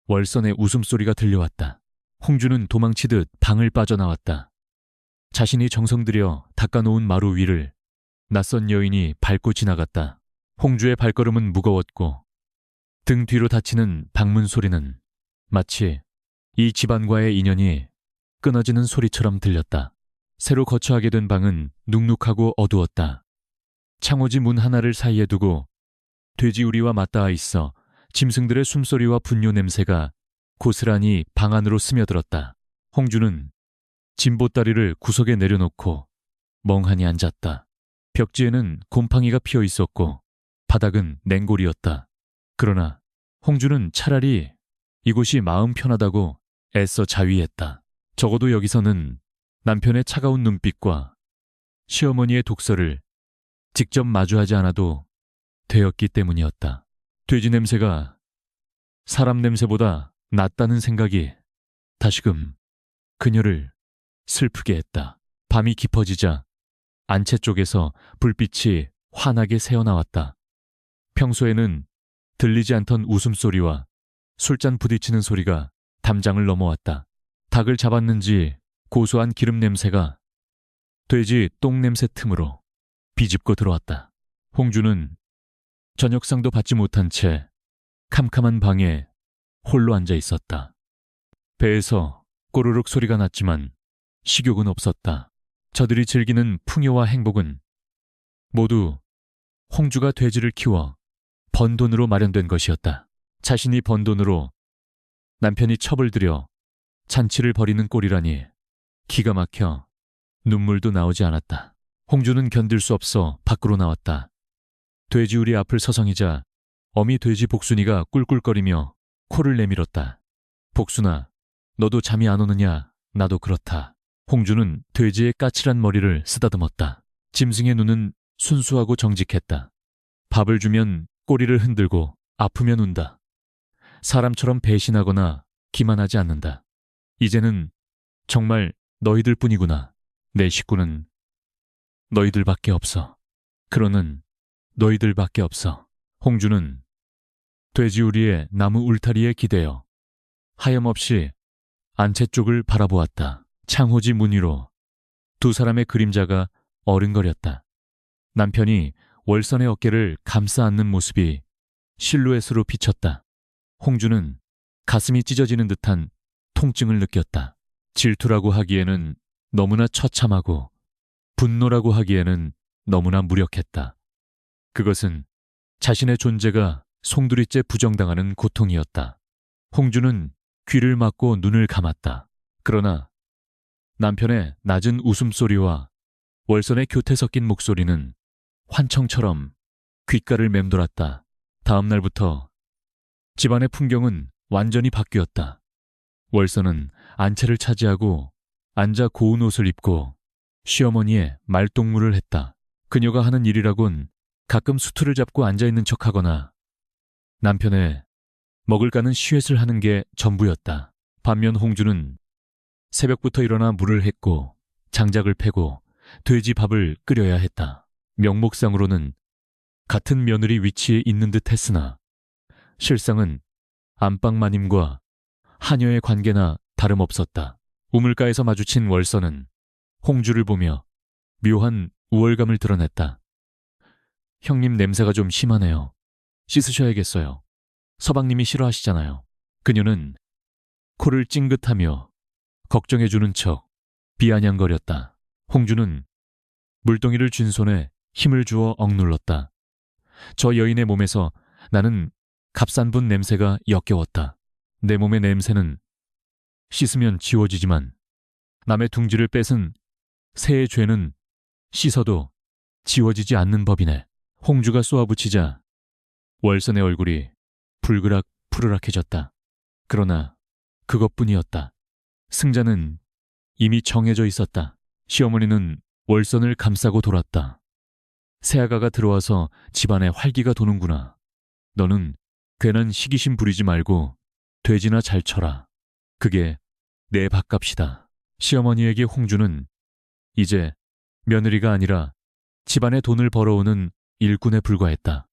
S1: 월선의 웃음소리가 들려왔다. 홍주는 도망치듯 방을 빠져나왔다. 자신이 정성 들여 닦아놓은 마루 위를 낯선 여인이 밟고 지나갔다. 홍주의 발걸음은 무거웠고 등 뒤로 닫히는 방문 소리는 마치 이 집안과의 인연이 끊어지는 소리처럼 들렸다. 새로 거처하게 된 방은 눅눅하고 어두웠다. 창호지 문 하나를 사이에 두고 돼지우리와 맞닿아 있어 짐승들의 숨소리와 분뇨 냄새가 고스란히 방 안으로 스며들었다. 홍주는 짐보따리를 구석에 내려놓고 멍하니 앉았다. 벽지에는 곰팡이가 피어 있었고 바닥은 냉골이었다. 그러나 홍주는 차라리 이곳이 마음 편하다고 애써 자위했다. 적어도 여기서는 남편의 차가운 눈빛과 시어머니의 독서를 직접 마주하지 않아도 되었기 때문이었다. 돼지 냄새가 사람 냄새보다 낫다는 생각이 다시금 그녀를 슬프게 했다. 밤이 깊어지자 안채 쪽에서 불빛이 환하게 새어나왔다. 평소에는 들리지 않던 웃음소리와 술잔 부딪히는 소리가 담장을 넘어왔다. 닭을 잡았는지 고소한 기름 냄새가 돼지 똥 냄새 틈으로 비집고 들어왔다. 홍주는 저녁상도 받지 못한 채 캄캄한 방에 홀로 앉아 있었다. 배에서 꼬르륵 소리가 났지만 식욕은 없었다. 저들이 즐기는 풍요와 행복은 모두 홍주가 돼지를 키워 번 돈으로 마련된 것이었다. 자신이 번 돈으로 남편이 첩을 들여 잔치를 벌이는 꼴이라니 기가 막혀 눈물도 나오지 않았다. 홍주는 견딜 수 없어 밖으로 나왔다. 돼지우리 앞을 서성이자 어미 돼지 복순이가 꿀꿀거리며 코를 내밀었다. 복순아, 너도 잠이 안 오느냐? 나도 그렇다. 홍주는 돼지의 까칠한 머리를 쓰다듬었다. 짐승의 눈은 순수하고 정직했다. 밥을 주면 꼬리를 흔들고 아프면 운다. 사람처럼 배신하거나 기만하지 않는다. 이제는 정말 너희들뿐이구나. 내 식구는 너희들밖에 없어. 그러는 너희들밖에 없어. 홍주는 돼지우리의 나무 울타리에 기대어 하염없이 안채 쪽을 바라보았다. 창호지 문 위로 두 사람의 그림자가 어른거렸다. 남편이 월선의 어깨를 감싸 안는 모습이 실루엣으로 비쳤다. 홍주는 가슴이 찢어지는 듯한 통증을 느꼈다. 질투라고 하기에는 너무나 처참하고 분노라고 하기에는 너무나 무력했다. 그것은 자신의 존재가 송두리째 부정당하는 고통이었다. 홍주는 귀를 막고 눈을 감았다. 그러나 남편의 낮은 웃음소리와 월선의 교태 섞인 목소리는 환청처럼 귓가를 맴돌았다. 다음 날부터 집안의 풍경은 완전히 바뀌었다. 월선은 안채를 차지하고 앉아 고운 옷을 입고 시어머니의 말동무를 했다. 그녀가 하는 일이라곤 가끔 수틀을 잡고 앉아있는 척하거나 남편의 먹을 까는 시웻을 하는 게 전부였다. 반면 홍주는 새벽부터 일어나 물을 했고 장작을 패고 돼지 밥을 끓여야 했다. 명목상으로는 같은 며느리 위치에 있는 듯 했으나 실상은 안방 마님과 하녀의 관계나 다름없었다. 우물가에서 마주친 월선은 홍주를 보며 묘한 우월감을 드러냈다. 형님 냄새가 좀 심하네요. 씻으셔야겠어요. 서방님이 싫어하시잖아요. 그녀는 코를 찡긋하며 걱정해주는 척 비아냥거렸다. 홍주는 물동이를 쥔 손에 힘을 주어 억눌렀다. 저 여인의 몸에서 나는 값싼분 냄새가 역겨웠다. 내 몸의 냄새는 씻으면 지워지지만 남의 둥지를 뺏은 새의 죄는 씻어도 지워지지 않는 법이네. 홍주가 쏘아붙이자 월선의 얼굴이 불그락 푸르락해졌다. 그러나 그것뿐이었다. 승자는 이미 정해져 있었다. 시어머니는 월선을 감싸고 돌았다. 새아가가 들어와서 집안에 활기가 도는구나. 너는 괜한 시기심 부리지 말고 돼지나 잘 쳐라. 그게 내 밥값이다. 시어머니에게 홍주는 이제 며느리가 아니라 집안에 돈을 벌어오는 일꾼에 불과했다.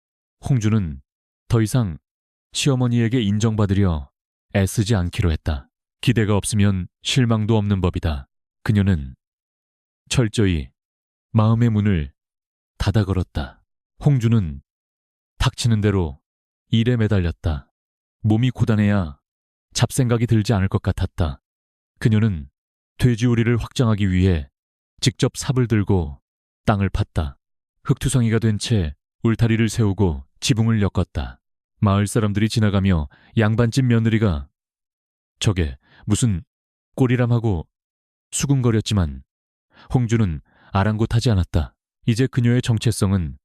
S1: 홍주는 더 이상 시어머니에게 인정받으려 애쓰지 않기로 했다. 기대가 없으면 실망도 없는 법이다. 그녀는 철저히 마음의 문을 닫아 걸었다. 홍주는 닥치는 대로 일에 매달렸다. 몸이 고단해야 잡생각이 들지 않을 것 같았다. 그녀는 돼지우리를 확장하기 위해 직접 삽을 들고 땅을 팠다. 흙투성이가 된 채 울타리를 세우고 지붕을 엮었다. 마을 사람들이 지나가며 양반집 며느리가 저게 무슨 꼴이람하고 수군거렸지만 홍주는 아랑곳하지 않았다. 이제 그녀의 정체성은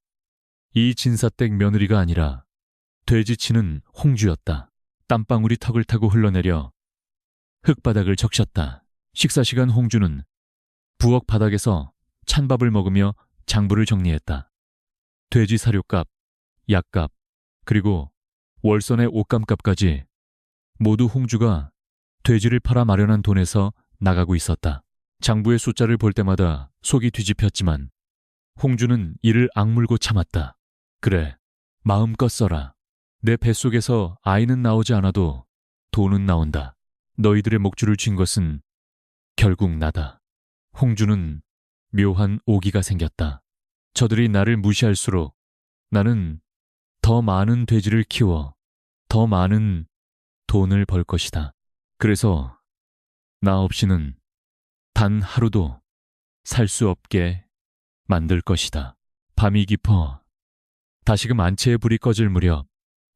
S1: 이 진사댁 며느리가 아니라 돼지치는 홍주였다. 땀방울이 턱을 타고 흘러내려 흙바닥을 적셨다. 식사시간 홍주는 부엌 바닥에서 찬밥을 먹으며 장부를 정리했다. 돼지 사료값, 약값, 그리고 월선의 옷감값까지 모두 홍주가 돼지를 팔아 마련한 돈에서 나가고 있었다. 장부의 숫자를 볼 때마다 속이 뒤집혔지만 홍주는 이를 악물고 참았다. 그래, 마음껏 써라. 내 뱃속에서 아이는 나오지 않아도 돈은 나온다. 너희들의 목줄을 쥔 것은 결국 나다. 홍주는 묘한 오기가 생겼다. 저들이 나를 무시할수록 나는 더 더 많은 돼지를 키워 더 많은 돈을 벌 것이다. 그래서 나 없이는 단 하루도 살 수 없게 만들 것이다. 밤이 깊어 다시금 안채의 불이 꺼질 무렵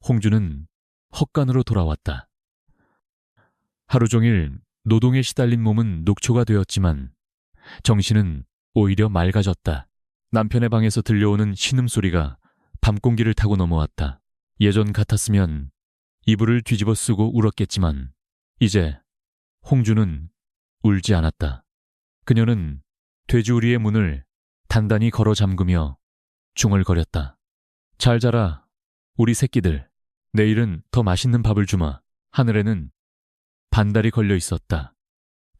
S1: 홍주는 헛간으로 돌아왔다. 하루 종일 노동에 시달린 몸은 녹초가 되었지만 정신은 오히려 맑아졌다. 남편의 방에서 들려오는 신음소리가 밤공기를 타고 넘어왔다. 예전 같았으면 이불을 뒤집어 쓰고 울었겠지만 이제 홍주는 울지 않았다. 그녀는 돼지우리의 문을 단단히 걸어 잠그며 중얼거렸다. 잘 자라, 우리 새끼들. 내일은 더 맛있는 밥을 주마. 하늘에는 반달이 걸려 있었다.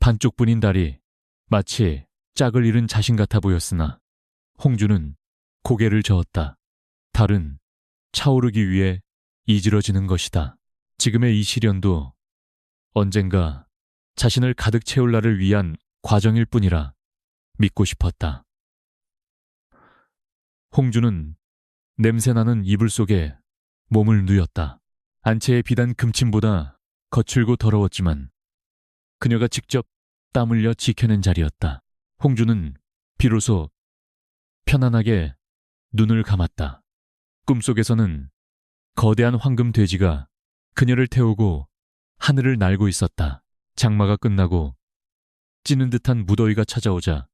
S1: 반쪽뿐인 달이 마치 짝을 잃은 자신 같아 보였으나 홍주는 고개를 저었다. 달은 차오르기 위해 이지러지는 것이다. 지금의 이 시련도 언젠가 자신을 가득 채울 날을 위한 과정일 뿐이라 믿고 싶었다. 홍주는 냄새나는 이불 속에 몸을 누였다. 안채의 비단 금침보다 거칠고 더러웠지만 그녀가 직접 땀 흘려 지켜낸 자리였다. 홍주는 비로소 편안하게 눈을 감았다. 꿈속에서는 거대한 황금 돼지가 그녀를 태우고 하늘을 날고 있었다. 장마가 끝나고 찌는 듯한 무더위가 찾아오자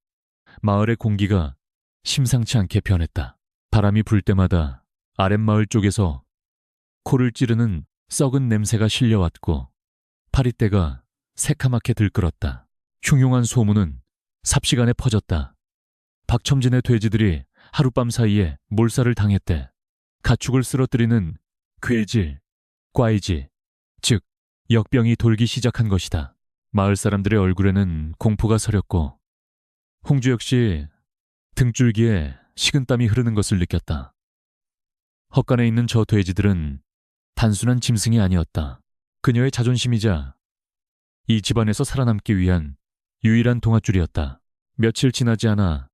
S1: 마을의 공기가 심상치 않게 변했다. 바람이 불 때마다 아랫마을 쪽에서 코를 찌르는 썩은 냄새가 실려왔고 파리떼가 새카맣게 들끓었다. 흉흉한 소문은 삽시간에 퍼졌다. 박첨진의 돼지들이 하룻밤 사이에 몰살을 당했대. 가축을 쓰러뜨리는 괴질, 꽈이지, 즉 역병이 돌기 시작한 것이다. 마을 사람들의 얼굴에는 공포가 서렸고 홍주 역시 등줄기에 식은땀이 흐르는 것을 느꼈다. 헛간에 있는 저 돼지들은 단순한 짐승이 아니었다. 그녀의 자존심이자 이 집안에서 살아남기 위한 유일한 동아줄이었다. 며칠 지나지 않아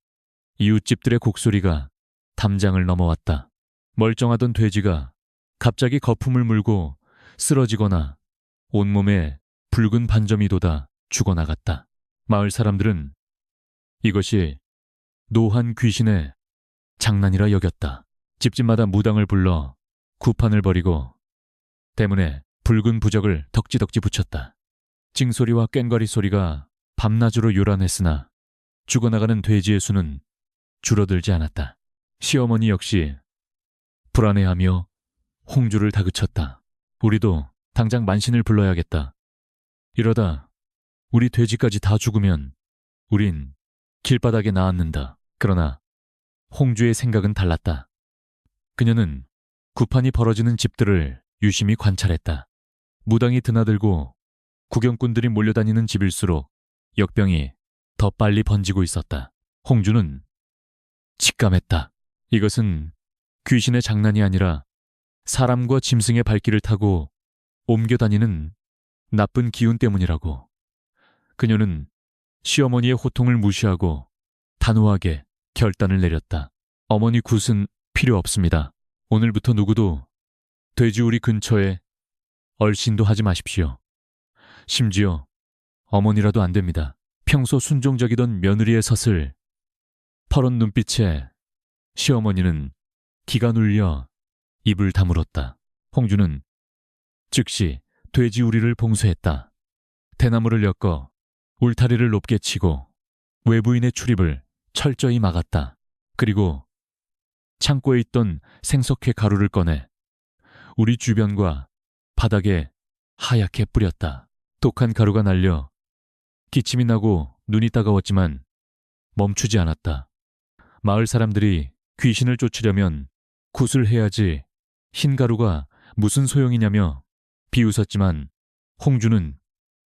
S1: 이웃집들의 곡소리가 담장을 넘어왔다. 멀쩡하던 돼지가 갑자기 거품을 물고 쓰러지거나 온몸에 붉은 반점이 돋아 죽어나갔다. 마을 사람들은 이것이 노한 귀신의 장난이라 여겼다. 집집마다 무당을 불러 구판을 벌이고 대문에 붉은 부적을 덕지덕지 붙였다. 찡소리와 꽹과리 소리가 밤낮으로 요란했으나 죽어나가는 돼지의 수는 줄어들지 않았다. 시어머니 역시 불안해하며 홍주를 다그쳤다. 우리도 당장 만신을 불러야겠다. 이러다 우리 돼지까지 다 죽으면 우린 길바닥에 나앉는다. 그러나 홍주의 생각은 달랐다. 그녀는 구판이 벌어지는 집들을 유심히 관찰했다. 무당이 드나들고 구경꾼들이 몰려다니는 집일수록 역병이 더 빨리 번지고 있었다. 홍주는 직감했다. 이것은 귀신의 장난이 아니라 사람과 짐승의 발길을 타고 옮겨다니는 나쁜 기운 때문이라고. 그녀는 시어머니의 호통을 무시하고 단호하게 결단을 내렸다. 어머니 굿은 필요 없습니다. 오늘부터 누구도 돼지우리 근처에 얼씬도 하지 마십시오. 심지어 어머니라도 안 됩니다. 평소 순종적이던 며느리의 섯을 퍼런 눈빛에 시어머니는 기가 눌려 입을 다물었다. 홍주는 즉시 돼지우리를 봉쇄했다. 대나무를 엮어 울타리를 높게 치고 외부인의 출입을 철저히 막았다. 그리고 창고에 있던 생석회 가루를 꺼내 우리 주변과 바닥에 하얗게 뿌렸다. 독한 가루가 날려 기침이 나고 눈이 따가웠지만 멈추지 않았다. 마을 사람들이 귀신을 쫓으려면 굿을 해야지 흰 가루가 무슨 소용이냐며 비웃었지만 홍주는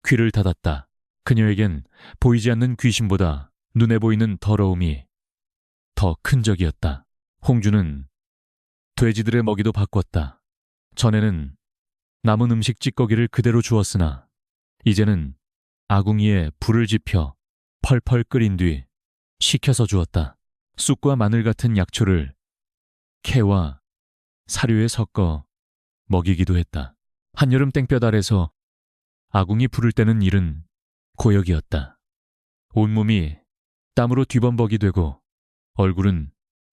S1: 귀를 닫았다. 그녀에겐 보이지 않는 귀신보다 눈에 보이는 더러움이 더 큰 적이었다. 홍주는 돼지들의 먹이도 바꿨다. 전에는 남은 음식 찌꺼기를 그대로 주었으나 이제는 아궁이에 불을 지펴 펄펄 끓인 뒤 식혀서 주었다. 쑥과 마늘 같은 약초를 캐와 사료에 섞어 먹이기도 했다. 한여름 땡볕 아래서 아궁이 불을 때는 일은 고역이었다. 온몸이 땀으로 뒤범벅이 되고 얼굴은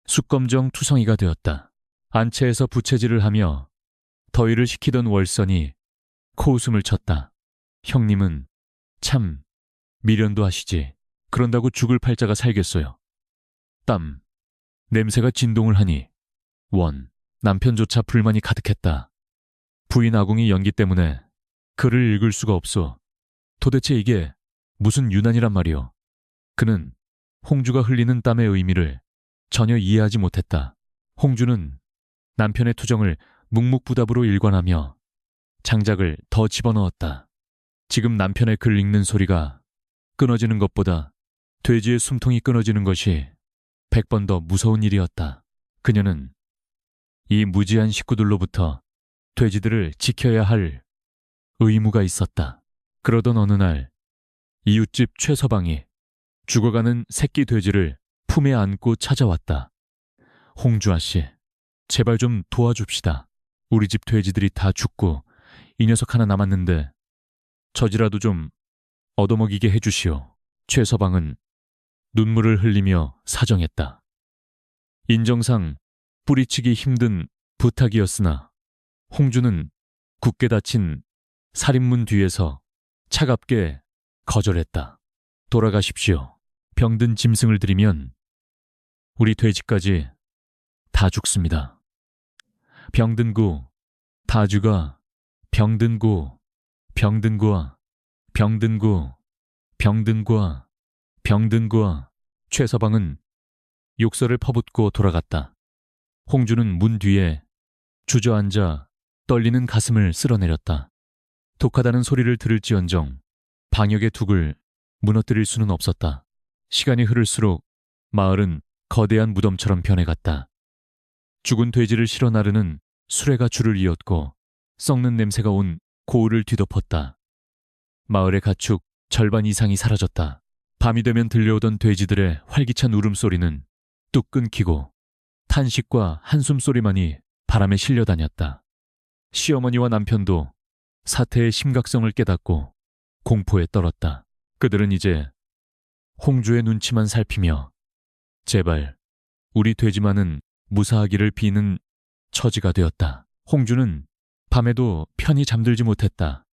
S1: 숯검정 투성이가 되었다. 안채에서 부채질을 하며 더위를 식히던 월선이 코웃음을 쳤다. 형님은 참 미련도 하시지. 그런다고 죽을 팔자가 살겠어요. 땀, 냄새가 진동을 하니 남편조차 불만이 가득했다. 부인 아궁이 연기 때문에 글을 읽을 수가 없어. 도대체 이게 무슨 유난이란 말이오. 그는 홍주가 흘리는 땀의 의미를 전혀 이해하지 못했다. 홍주는 남편의 투정을 묵묵부답으로 일관하며 장작을 더 집어넣었다. 지금 남편의 글 읽는 소리가 끊어지는 것보다 돼지의 숨통이 끊어지는 것이 100번 더 무서운 일이었다. 그녀는 이 무지한 식구들로부터 돼지들을 지켜야 할 의무가 있었다. 그러던 어느 날 이웃집 최서방이 죽어가는 새끼 돼지를 품에 안고 찾아왔다. 홍주 아씨, 제발 좀 도와줍시다. 우리 집 돼지들이 다 죽고 이 녀석 하나 남았는데 젖이라도 좀 얻어먹이게 해주시오. 최서방은 눈물을 흘리며 사정했다. 인정상 뿌리치기 힘든 부탁이었으나 홍주는 굳게 닫힌 살인문 뒤에서 차갑게 거절했다. 돌아가십시오. 병든 짐승을 들이면 우리 돼지까지 다 죽습니다. 병든 구, 다 죽어. 병든 구, 병든 구아, 병든 구, 병든 구아, 병든 구아. 최서방은 욕설을 퍼붓고 돌아갔다. 홍주는 문 뒤에 주저앉아 떨리는 가슴을 쓸어내렸다. 독하다는 소리를 들을지언정 방역의 둑을 무너뜨릴 수는 없었다. 시간이 흐를수록 마을은 거대한 무덤처럼 변해갔다. 죽은 돼지를 실어 나르는 수레가 줄을 이었고 썩는 냄새가 온 고을을 뒤덮었다. 마을의 가축 절반 이상이 사라졌다. 밤이 되면 들려오던 돼지들의 활기찬 울음소리는 뚝 끊기고 탄식과 한숨소리만이 바람에 실려다녔다. 시어머니와 남편도 사태의 심각성을 깨닫고 공포에 떨었다. 그들은 이제 홍주의 눈치만 살피며 제발 우리 돼지만은 무사하기를 비는 처지가 되었다. 홍주는 밤에도 편히 잠들지 못했다.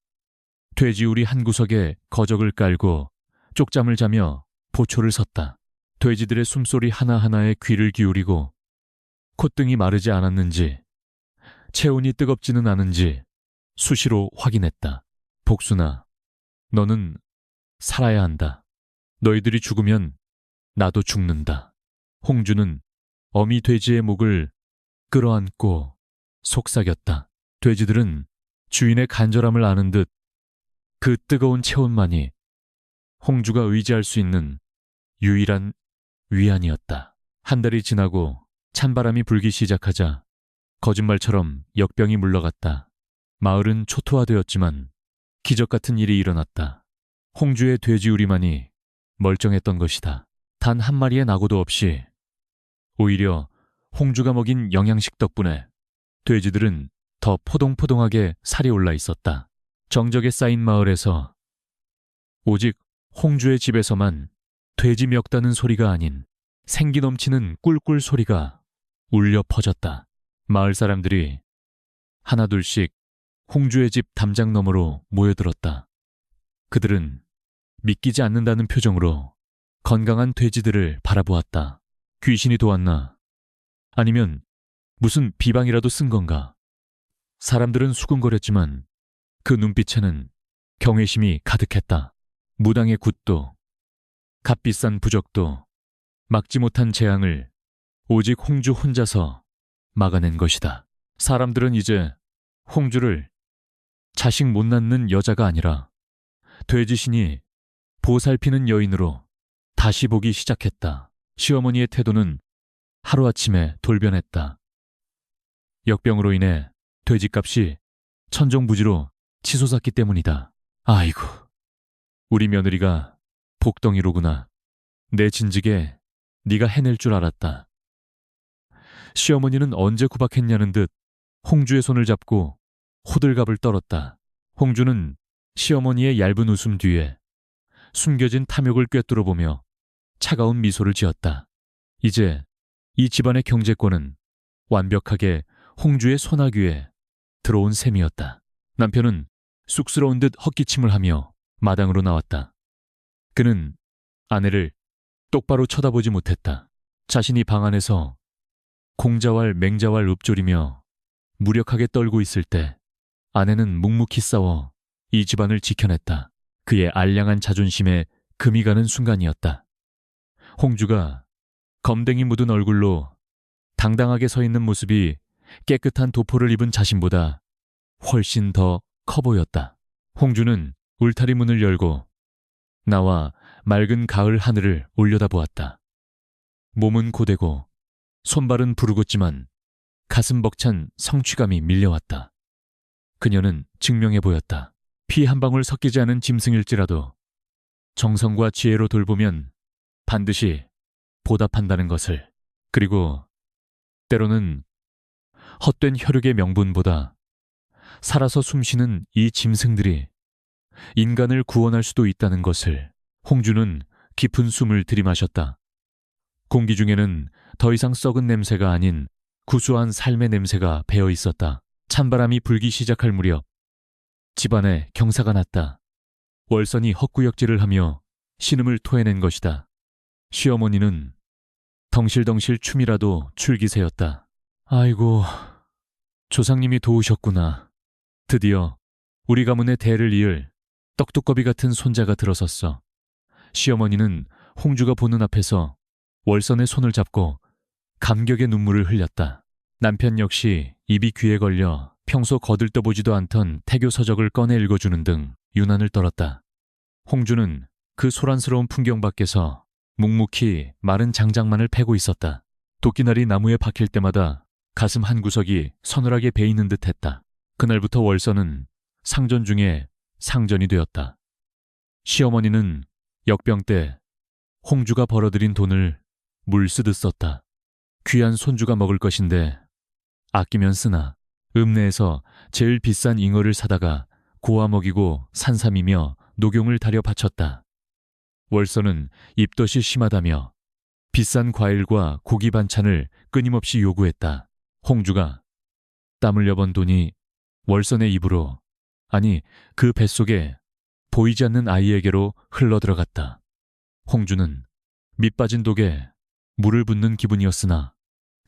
S1: 돼지우리 한 구석에 거적을 깔고 쪽잠을 자며 보초를 섰다. 돼지들의 숨소리 하나하나에 귀를 기울이고 콧등이 마르지 않았는지 체온이 뜨겁지는 않은지 수시로 확인했다. 복순아, 너는 살아야 한다. 너희들이 죽으면 나도 죽는다. 홍주는 어미 돼지의 목을 끌어안고 속삭였다. 돼지들은 주인의 간절함을 아는 듯 그 뜨거운 체온만이 홍주가 의지할 수 있는 유일한 위안이었다. 한 달이 지나고 찬바람이 불기 시작하자 거짓말처럼 역병이 물러갔다. 마을은 초토화되었지만 기적 같은 일이 일어났다. 홍주의 돼지우리만이 멀쩡했던 것이다. 단 한 마리의 낙오도 없이 오히려 홍주가 먹인 영양식 덕분에 돼지들은 더 포동포동하게 살이 올라 있었다. 정적에 쌓인 마을에서 오직 홍주의 집에서만 돼지 멱다는 소리가 아닌 생기 넘치는 꿀꿀 소리가 울려 퍼졌다. 마을 사람들이 하나둘씩 홍주의 집 담장 너머로 모여들었다. 그들은 믿기지 않는다는 표정으로 건강한 돼지들을 바라보았다. 귀신이 도왔나? 아니면 무슨 비방이라도 쓴 건가? 사람들은 수군거렸지만 그 눈빛에는 경외심이 가득했다. 무당의 굿도, 값비싼 부적도, 막지 못한 재앙을 오직 홍주 혼자서 막아낸 것이다. 사람들은 이제 홍주를 자식 못 낳는 여자가 아니라 돼지신이 보살피는 여인으로 다시 보기 시작했다. 시어머니의 태도는 하루아침에 돌변했다. 역병으로 인해 돼지값이 천정부지로 치솟았기 때문이다. 아이고, 우리 며느리가 복덩이로구나. 내 진즉에 네가 해낼 줄 알았다. 시어머니는 언제 구박했냐는 듯 홍주의 손을 잡고 호들갑을 떨었다. 홍주는 시어머니의 얇은 웃음 뒤에 숨겨진 탐욕을 꿰뚫어보며 차가운 미소를 지었다. 이제 이 집안의 경제권은 완벽하게 홍주의 손아귀에 들어온 셈이었다. 남편은 쑥스러운 듯 헛기침을 하며 마당으로 나왔다. 그는 아내를 똑바로 쳐다보지 못했다. 자신이 방 안에서 공자왈 맹자왈 읊조리며 무력하게 떨고 있을 때 아내는 묵묵히 싸워 이 집안을 지켜냈다. 그의 알량한 자존심에 금이 가는 순간이었다. 홍주가 검댕이 묻은 얼굴로 당당하게 서 있는 모습이 깨끗한 도포를 입은 자신보다 훨씬 더 커 보였다. 홍주는 울타리 문을 열고 나와 맑은 가을 하늘을 올려다보았다. 몸은 고되고 손발은 부르짖지만 가슴 벅찬 성취감이 밀려왔다. 그녀는 증명해 보였다. 피 한 방울 섞이지 않은 짐승일지라도 정성과 지혜로 돌보면 반드시 보답한다는 것을. 그리고 때로는 헛된 혈육의 명분보다 살아서 숨쉬는 이 짐승들이 인간을 구원할 수도 있다는 것을. 홍주는 깊은 숨을 들이마셨다. 공기 중에는 더 이상 썩은 냄새가 아닌 구수한 삶의 냄새가 배어 있었다. 찬바람이 불기 시작할 무렵 집안에 경사가 났다. 월선이 헛구역질을 하며 신음을 토해낸 것이다. 시어머니는 덩실덩실 춤이라도 출기세였다. 아이고, 조상님이 도우셨구나. 드디어 우리 가문의 대를 이을 떡두꺼비 같은 손자가 들어섰어. 시어머니는 홍주가 보는 앞에서 월선의 손을 잡고 감격의 눈물을 흘렸다. 남편 역시 입이 귀에 걸려 평소 거들떠보지도 않던 태교 서적을 꺼내 읽어주는 등 유난을 떨었다. 홍주는 그 소란스러운 풍경 밖에서 묵묵히 마른 장작만을 패고 있었다. 도끼날이 나무에 박힐 때마다 가슴 한구석이 서늘하게 베이는 듯했다. 그날부터 월선은 상전 중에 상전이 되었다. 시어머니는 역병 때 홍주가 벌어들인 돈을 물 쓰듯 썼다. 귀한 손주가 먹을 것인데 아끼면 쓰나 읍내에서 제일 비싼 잉어를 사다가 고아 먹이고 산삼이며 녹용을 다려 바쳤다. 월선은 입덧이 심하다며 비싼 과일과 고기 반찬을 끊임없이 요구했다. 홍주가 땀 흘려 번 돈이 월선의 입으로, 아니 그 뱃속에 보이지 않는 아이에게로 흘러들어갔다. 홍주는 밑빠진 독에 물을 붓는 기분이었으나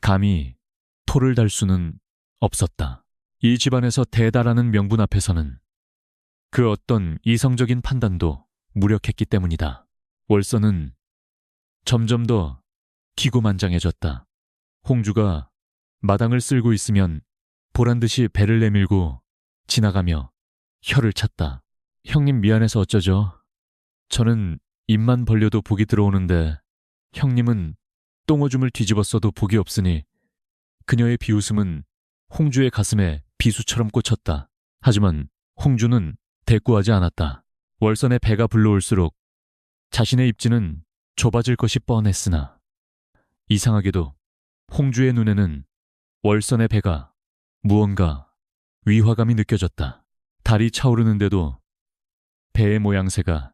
S1: 감히 토를 달 수는 없었다. 이 집안에서 대다라는 명분 앞에서는 그 어떤 이성적인 판단도 무력했기 때문이다. 월선은 점점 더 기고만장해졌다. 홍주가 마당을 쓸고 있으면 보란듯이 배를 내밀고 지나가며 혀를 찼다. 형님 미안해서 어쩌죠? 저는 입만 벌려도 복이 들어오는데 형님은 똥오줌을 뒤집었어도 복이 없으니. 그녀의 비웃음은 홍주의 가슴에 비수처럼 꽂혔다. 하지만 홍주는 대꾸하지 않았다. 월선의 배가 불러올수록 자신의 입지는 좁아질 것이 뻔했으나 이상하게도 홍주의 눈에는 월선의 배가 무언가 위화감이 느껴졌다. 달이 차오르는데도 배의 모양새가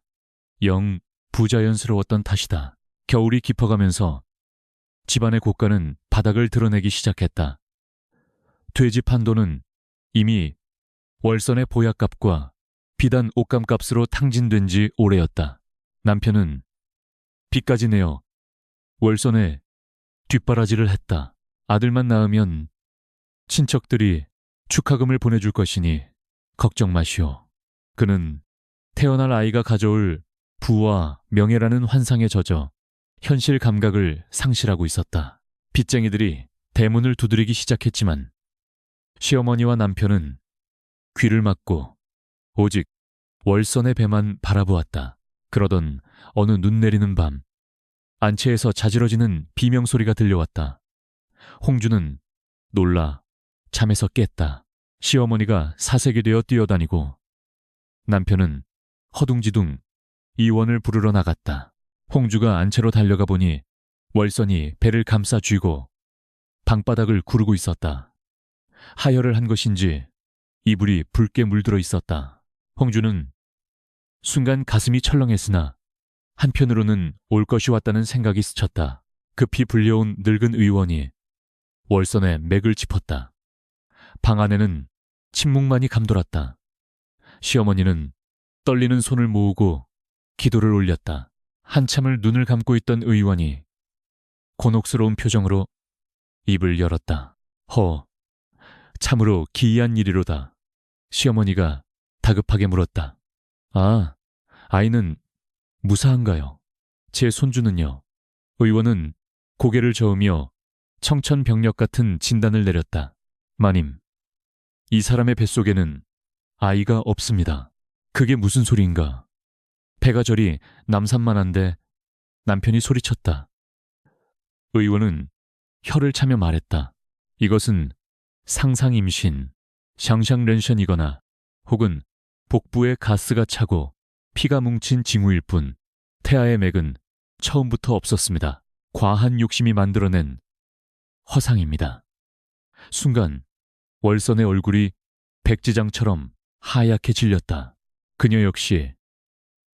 S1: 영 부자연스러웠던 탓이다. 겨울이 깊어가면서 집안의 고가는 바닥을 드러내기 시작했다. 돼지 판도는 이미 월선의 보약값과 비단 옷감값으로 탕진된 지 오래였다. 남편은 빚까지 내어 월선에 뒷바라지를 했다. 아들만 낳으면 친척들이 축하금을 보내줄 것이니 걱정 마시오. 그는 태어날 아이가 가져올 부와 명예라는 환상에 젖어 현실 감각을 상실하고 있었다. 빚쟁이들이 대문을 두드리기 시작했지만 시어머니와 남편은 귀를 막고 오직 월선의 배만 바라보았다. 그러던 어느 눈 내리는 밤, 안채에서 자지러지는 비명소리가 들려왔다. 홍주는 놀라 잠에서 깼다. 시어머니가 사색이 되어 뛰어다니고 남편은 허둥지둥 이원을 부르러 나갔다. 홍주가 안채로 달려가 보니 월선이 배를 감싸 쥐고 방바닥을 구르고 있었다. 하혈을 한 것인지 이불이 붉게 물들어 있었다. 홍주는 순간 가슴이 철렁했으나 한편으로는 올 것이 왔다는 생각이 스쳤다. 급히 불려온 늙은 의원이 월선의 맥을 짚었다. 방 안에는 침묵만이 감돌았다. 시어머니는 떨리는 손을 모으고 기도를 올렸다. 한참을 눈을 감고 있던 의원이 곤혹스러운 표정으로 입을 열었다. 참으로 기이한 일이로다. 시어머니가 다급하게 물었다. 아, 아이는 무사한가요? 제 손주는요? 의원은 고개를 저으며 청천벽력 같은 진단을 내렸다. 마님, 이 사람의 뱃속에는 아이가 없습니다. 그게 무슨 소리인가? 배가 저리 남산만한데 남편이 소리쳤다. 의원은 혀를 차며 말했다. 이것은 상상임신, 샹샹렌션이거나 혹은 복부에 가스가 차고 피가 뭉친 징후일 뿐 태아의 맥은 처음부터 없었습니다. 과한 욕심이 만들어낸 허상입니다. 순간 월선의 얼굴이 백지장처럼 하얗게 질렸다. 그녀 역시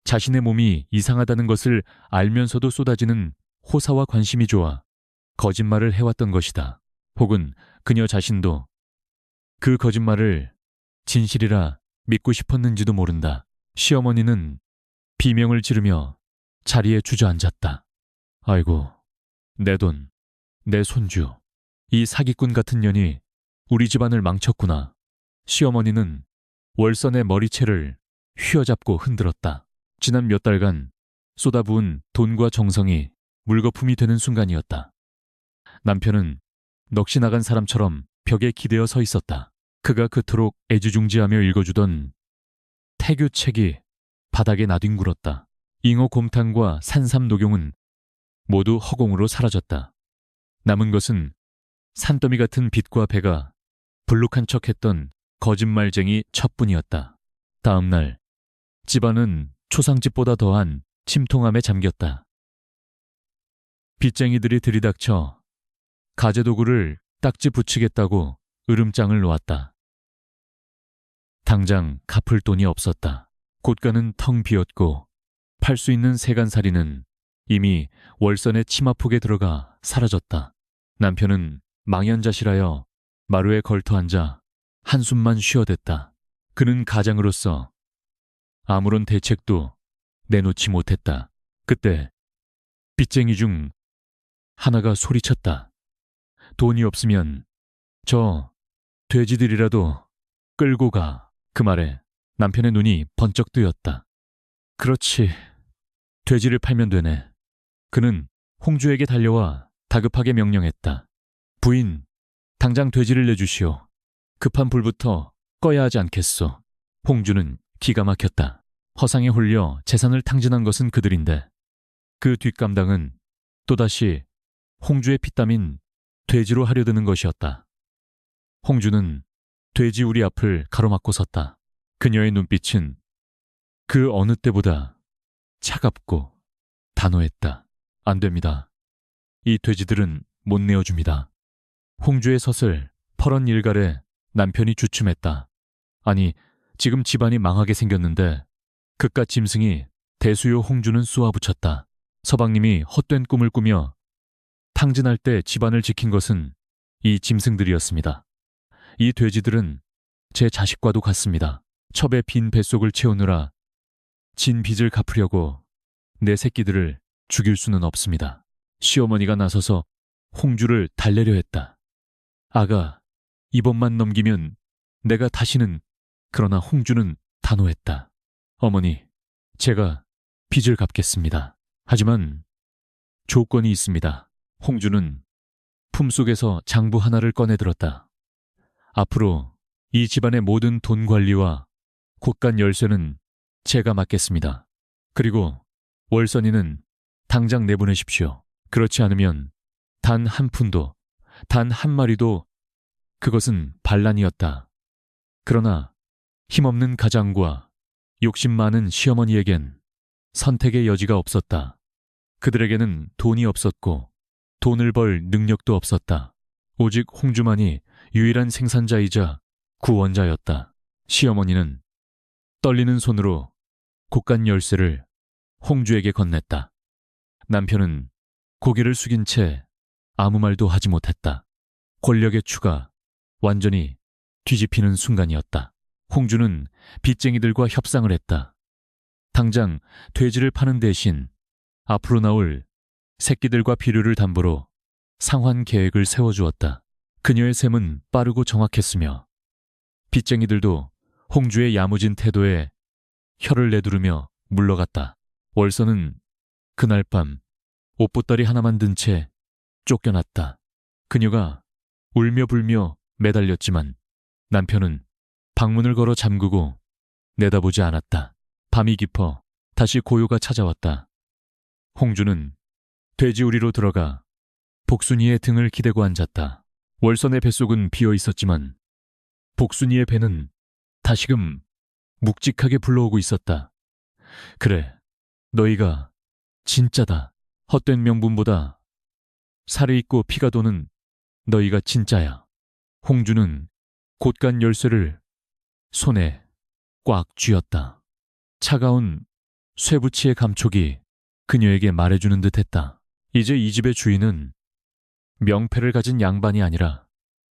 S1: 자신의 몸이 이상하다는 것을 알면서도 쏟아지는 호사와 관심이 좋아 거짓말을 해왔던 것이다. 혹은 그녀 자신도 그 거짓말을 진실이라 믿고 싶었는지도 모른다. 시어머니는 비명을 지르며 자리에 주저앉았다. 아이고, 내 돈, 내 손주, 이 사기꾼 같은 년이 우리 집안을 망쳤구나. 시어머니는 월선의 머리채를 휘어잡고 흔들었다. 지난 몇 달간 쏟아부은 돈과 정성이 물거품이 되는 순간이었다. 남편은 넋이 나간 사람처럼 벽에 기대어 서 있었다. 그가 그토록 애지중지하며 읽어주던 태교책이 바닥에 나뒹굴었다. 잉어 곰탕과 산삼 녹용은 모두 허공으로 사라졌다. 남은 것은 산더미 같은 빚과 배가 불룩한 척했던 거짓말쟁이 첩뿐이었다. 다음 날 집안은 초상집보다 더한 침통함에 잠겼다. 빚쟁이들이 들이닥쳐 가재도구를 딱지 붙이겠다고 으름장을 놓았다. 당장 갚을 돈이 없었다. 곳간은 텅 비었고 팔 수 있는 세간살이는 이미 월선의 치마폭에 들어가 사라졌다. 남편은 망연자실하여 마루에 걸터앉아 한숨만 쉬어댔다. 그는 가장으로서 아무런 대책도 내놓지 못했다. 그때 빚쟁이 중 하나가 소리쳤다. 돈이 없으면 저 돼지들이라도 끌고 가. 그 말에 남편의 눈이 번쩍 뜨였다. 그렇지, 돼지를 팔면 되네. 그는 홍주에게 달려와 다급하게 명령했다. 부인, 당장 돼지를 내주시오. 급한 불부터 꺼야 하지 않겠소. 홍주는 기가 막혔다. 허상에 홀려 재산을 탕진한 것은 그들인데 그 뒷감당은 또다시 홍주의 피땀인 돼지로 하려 드는 것이었다. 홍주는 돼지 우리 앞을 가로막고 섰다. 그녀의 눈빛은 그 어느 때보다 차갑고 단호했다. 안 됩니다. 이 돼지들은 못 내어줍니다. 홍주의 섰을 퍼런 일갈에 남편이 주춤했다. 아니, 지금 집안이 망하게 생겼는데 그깟 짐승이 대수요 홍주는 쏘아붙였다. 서방님이 헛된 꿈을 꾸며 탕진할 때 집안을 지킨 것은 이 짐승들이었습니다. 이 돼지들은 제 자식과도 같습니다. 첩의 빈 뱃속을 채우느라 진 빚을 갚으려고 내 새끼들을 죽일 수는 없습니다. 시어머니가 나서서 홍주를 달래려 했다. 아가, 이번만 넘기면 내가 다시는... 그러나 홍주는 단호했다. 어머니, 제가 빚을 갚겠습니다. 하지만 조건이 있습니다. 홍주는 품속에서 장부 하나를 꺼내들었다. 앞으로 이 집안의 모든 돈 관리와 곳간 열쇠는 제가 맡겠습니다. 그리고 월선이는 당장 내보내십시오. 그렇지 않으면 단 한 푼도, 단 한 마리도... 그것은 반란이었다. 그러나 힘없는 가장과 욕심 많은 시어머니에겐 선택의 여지가 없었다. 그들에게는 돈이 없었고 돈을 벌 능력도 없었다. 오직 홍주만이 유일한 생산자이자 구원자였다. 시어머니는 떨리는 손으로 곳간 열쇠를 홍주에게 건넸다. 남편은 고개를 숙인 채 아무 말도 하지 못했다. 권력의 추가 완전히 뒤집히는 순간이었다. 홍주는 빚쟁이들과 협상을 했다. 당장 돼지를 파는 대신 앞으로 나올 새끼들과 비료를 담보로 상환 계획을 세워주었다. 그녀의 셈은 빠르고 정확했으며 빚쟁이들도 홍주의 야무진 태도에 혀를 내두르며 물러갔다. 월서는 그날 밤 옷보따리 하나만 든 채 쫓겨났다. 그녀가 울며 불며 매달렸지만 남편은 방문을 걸어 잠그고 내다보지 않았다. 밤이 깊어 다시 고요가 찾아왔다. 홍주는 돼지우리로 들어가 복순이의 등을 기대고 앉았다. 월선의 뱃속은 비어 있었지만 복순이의 배는 다시금 묵직하게 불러오고 있었다. 그래, 너희가 진짜다. 헛된 명분보다 살이 있고 피가 도는 너희가 진짜야. 홍주는 곳간 열쇠를 손에 꽉 쥐었다. 차가운 쇠붙이의 감촉이 그녀에게 말해주는 듯했다. 이제 이 집의 주인은 명패를 가진 양반이 아니라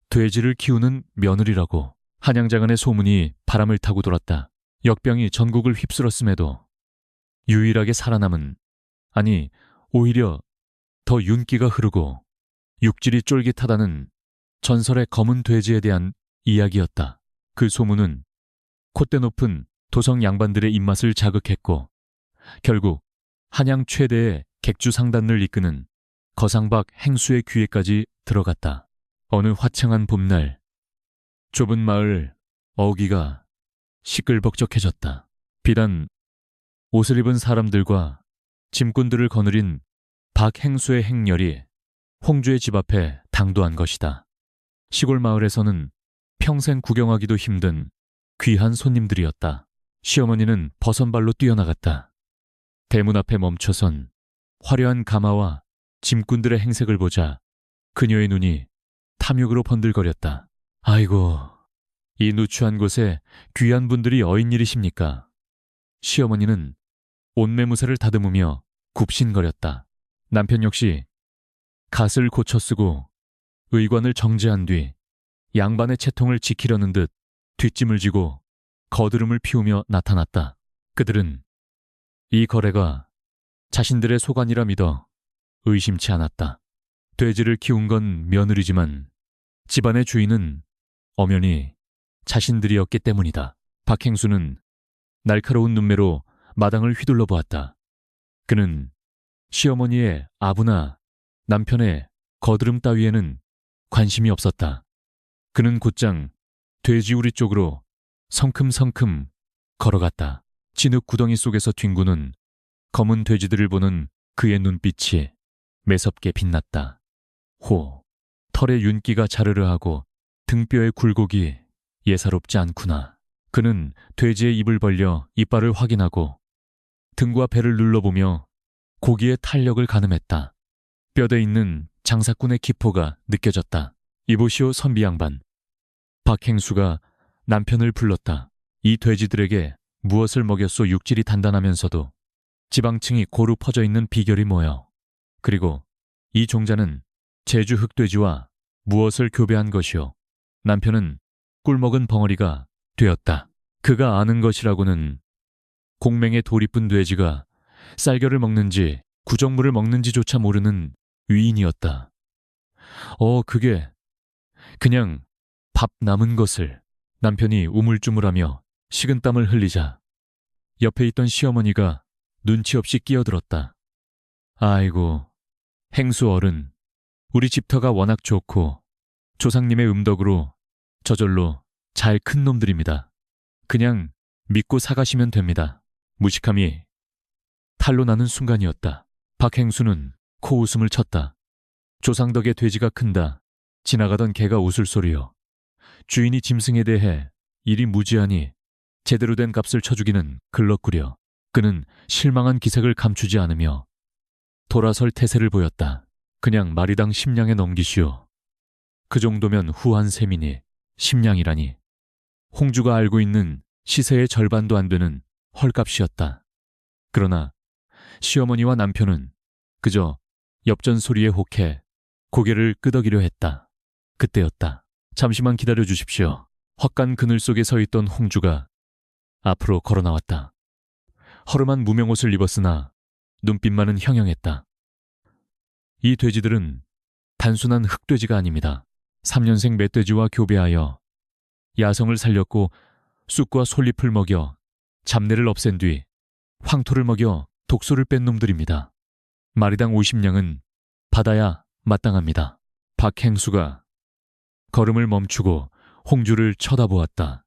S1: 돼지를 키우는 며느리라고. 한양장안의 소문이 바람을 타고 돌았다. 역병이 전국을 휩쓸었음에도 유일하게 살아남은, 아니 오히려 더 윤기가 흐르고 육질이 쫄깃하다는 전설의 검은 돼지에 대한 이야기였다. 그 소문은 콧대 높은 도성 양반들의 입맛을 자극했고 결국 한양 최대의 객주 상단을 이끄는 거상박 행수의 귀에까지 들어갔다. 어느 화창한 봄날 좁은 마을 어귀가 시끌벅적해졌다. 비단 옷을 입은 사람들과 짐꾼들을 거느린 박행수의 행렬이 홍주의 집 앞에 당도한 것이다. 시골 마을에서는 평생 구경하기도 힘든 귀한 손님들이었다. 시어머니는 버선발로 뛰어나갔다. 대문 앞에 멈춰선 화려한 가마와 짐꾼들의 행색을 보자 그녀의 눈이 탐욕으로 번들거렸다. 아이고, 이 누추한 곳에 귀한 분들이 어인일이십니까? 시어머니는 옷매무새를 다듬으며 굽신거렸다. 남편 역시 갓을 고쳐 쓰고 의관을 정제한 뒤 양반의 채통을 지키려는 듯 뒷짐을 지고 거드름을 피우며 나타났다. 그들은 이 거래가 자신들의 소관이라 믿어 의심치 않았다. 돼지를 키운 건 며느리지만 집안의 주인은 엄연히 자신들이었기 때문이다. 박행수는 날카로운 눈매로 마당을 휘둘러 보았다. 그는 시어머니의 아부나 남편의 거드름 따위에는 관심이 없었다. 그는 곧장 돼지우리 쪽으로 성큼성큼 걸어갔다. 진흙 구덩이 속에서 뒹구는 검은 돼지들을 보는 그의 눈빛이 매섭게 빛났다. 호, 털의 윤기가 자르르하고 등뼈의 굴곡이 예사롭지 않구나. 그는 돼지의 입을 벌려 이빨을 확인하고 등과 배를 눌러보며 고기의 탄력을 가늠했다. 뼈대 있는 장사꾼의 기포가 느껴졌다. 이보시오 선비 양반. 박행수가 남편을 불렀다. 이 돼지들에게 무엇을 먹였소? 육질이 단단하면서도 지방층이 고루 퍼져 있는 비결이 뭐여? 그리고 이 종자는 제주 흑돼지와 무엇을 교배한 것이오? 남편은 꿀먹은 벙어리가 되었다. 그가 아는 것이라고는 공맹의 돌이쁜 돼지가 쌀겨를 먹는지 구정물을 먹는지조차 모르는 위인이었다. 그게 그냥 밥 남은 것을. 남편이 우물쭈물하며 식은땀을 흘리자 옆에 있던 시어머니가 눈치 없이 끼어들었다. 아이고, 행수 어른, 우리 집터가 워낙 좋고 조상님의 음덕으로 저절로 잘 큰 놈들입니다. 그냥 믿고 사가시면 됩니다. 무식함이 탈로 나는 순간이었다. 박행수는 코웃음을 쳤다. 조상덕의 돼지가 큰다. 지나가던 개가 웃을 소리요. 주인이 짐승에 대해 일이 무지하니 제대로 된 값을 쳐주기는 글렀구려. 그는 실망한 기색을 감추지 않으며 돌아설 태세를 보였다. 그냥 마리당 10냥에 넘기시오. 그 정도면 후한 셈이니 10냥이라니. 홍주가 알고 있는 시세의 절반도 안 되는 헐값이었다. 그러나 시어머니와 남편은 그저 엽전 소리에 혹해 고개를 끄덕이려 했다. 그때였다. 잠시만 기다려 주십시오. 헛간 그늘 속에 서 있던 홍주가 앞으로 걸어 나왔다. 허름한 무명옷을 입었으나 눈빛만은 형형했다. 이 돼지들은 단순한 흑돼지가 아닙니다. 3년생 멧돼지와 교배하여 야성을 살렸고 쑥과 솔잎을 먹여 잡내를 없앤 뒤 황토를 먹여 독소를 뺀 놈들입니다. 마리당 50냥은 받아야 마땅합니다. 박행수가 걸음을 멈추고 홍주를 쳐다보았다.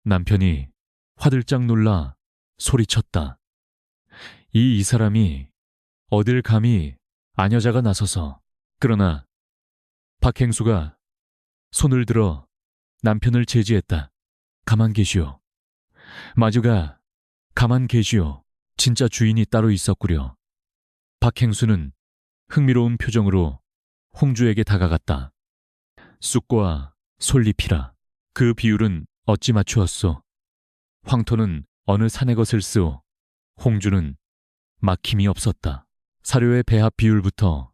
S1: 남편이 화들짝 놀라 소리쳤다. 이 사람이 어딜 감히 아녀자가 나서서. 그러나 박행수가 손을 들어 남편을 제지했다. 가만 계시오. 마주가 가만 계시오. 진짜 주인이 따로 있었구려. 박행수는 흥미로운 표정으로 홍주에게 다가갔다. 쑥과 솔잎이라. 그 비율은 어찌 맞추었소. 황토는 어느 산의 것을 쓰오. 홍주는 막힘이 없었다. 사료의 배합 비율부터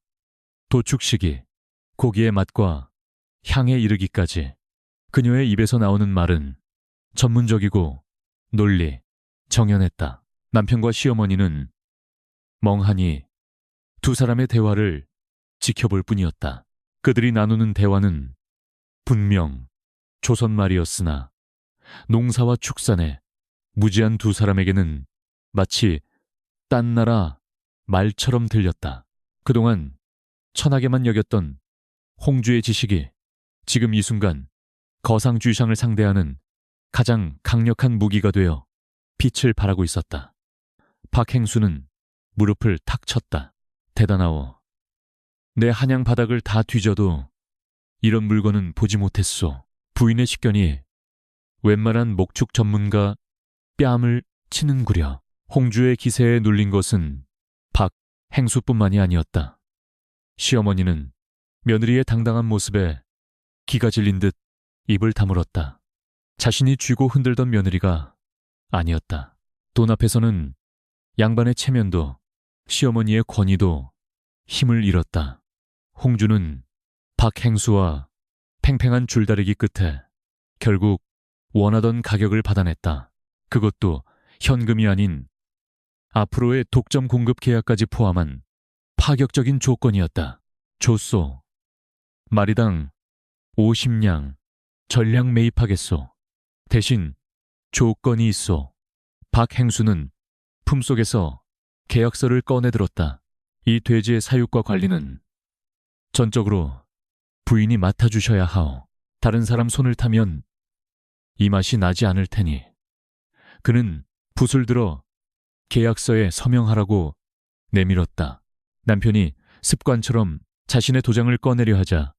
S1: 도축 시기, 고기의 맛과 향에 이르기까지 그녀의 입에서 나오는 말은 전문적이고 논리, 정연했다. 남편과 시어머니는 멍하니 두 사람의 대화를 지켜볼 뿐이었다. 그들이 나누는 대화는 분명 조선말이었으나 농사와 축산에 무지한 두 사람에게는 마치 딴 나라 말처럼 들렸다. 그동안 천하게만 여겼던 홍주의 지식이 지금 이 순간 거상주상을 상대하는 가장 강력한 무기가 되어 빛을 발하고 있었다. 박행수는 무릎을 탁 쳤다. 대단하오. 내 한양 바닥을 다 뒤져도 이런 물건은 보지 못했소. 부인의 식견이 웬만한 목축 전문가 뺨을 치는구려. 홍주의 기세에 눌린 것은 박행수뿐만이 아니었다. 시어머니는 며느리의 당당한 모습에 기가 질린 듯 입을 다물었다. 자신이 쥐고 흔들던 며느리가 아니었다. 돈 앞에서는 양반의 체면도 시어머니의 권위도 힘을 잃었다. 홍주는 박행수와 팽팽한 줄다리기 끝에 결국 원하던 가격을 받아냈다. 그것도 현금이 아닌 앞으로의 독점 공급 계약까지 포함한 파격적인 조건이었다. 줬소. 마리당 50냥 전량 매입하겠소. 대신 조건이 있소. 박행수는 품속에서 계약서를 꺼내들었다. 이 돼지의 사육과 관리는 전적으로 부인이 맡아주셔야 하오. 다른 사람 손을 타면 이 맛이 나지 않을 테니. 그는 붓을 들어 계약서에 서명하라고 내밀었다. 남편이 습관처럼 자신의 도장을 꺼내려 하자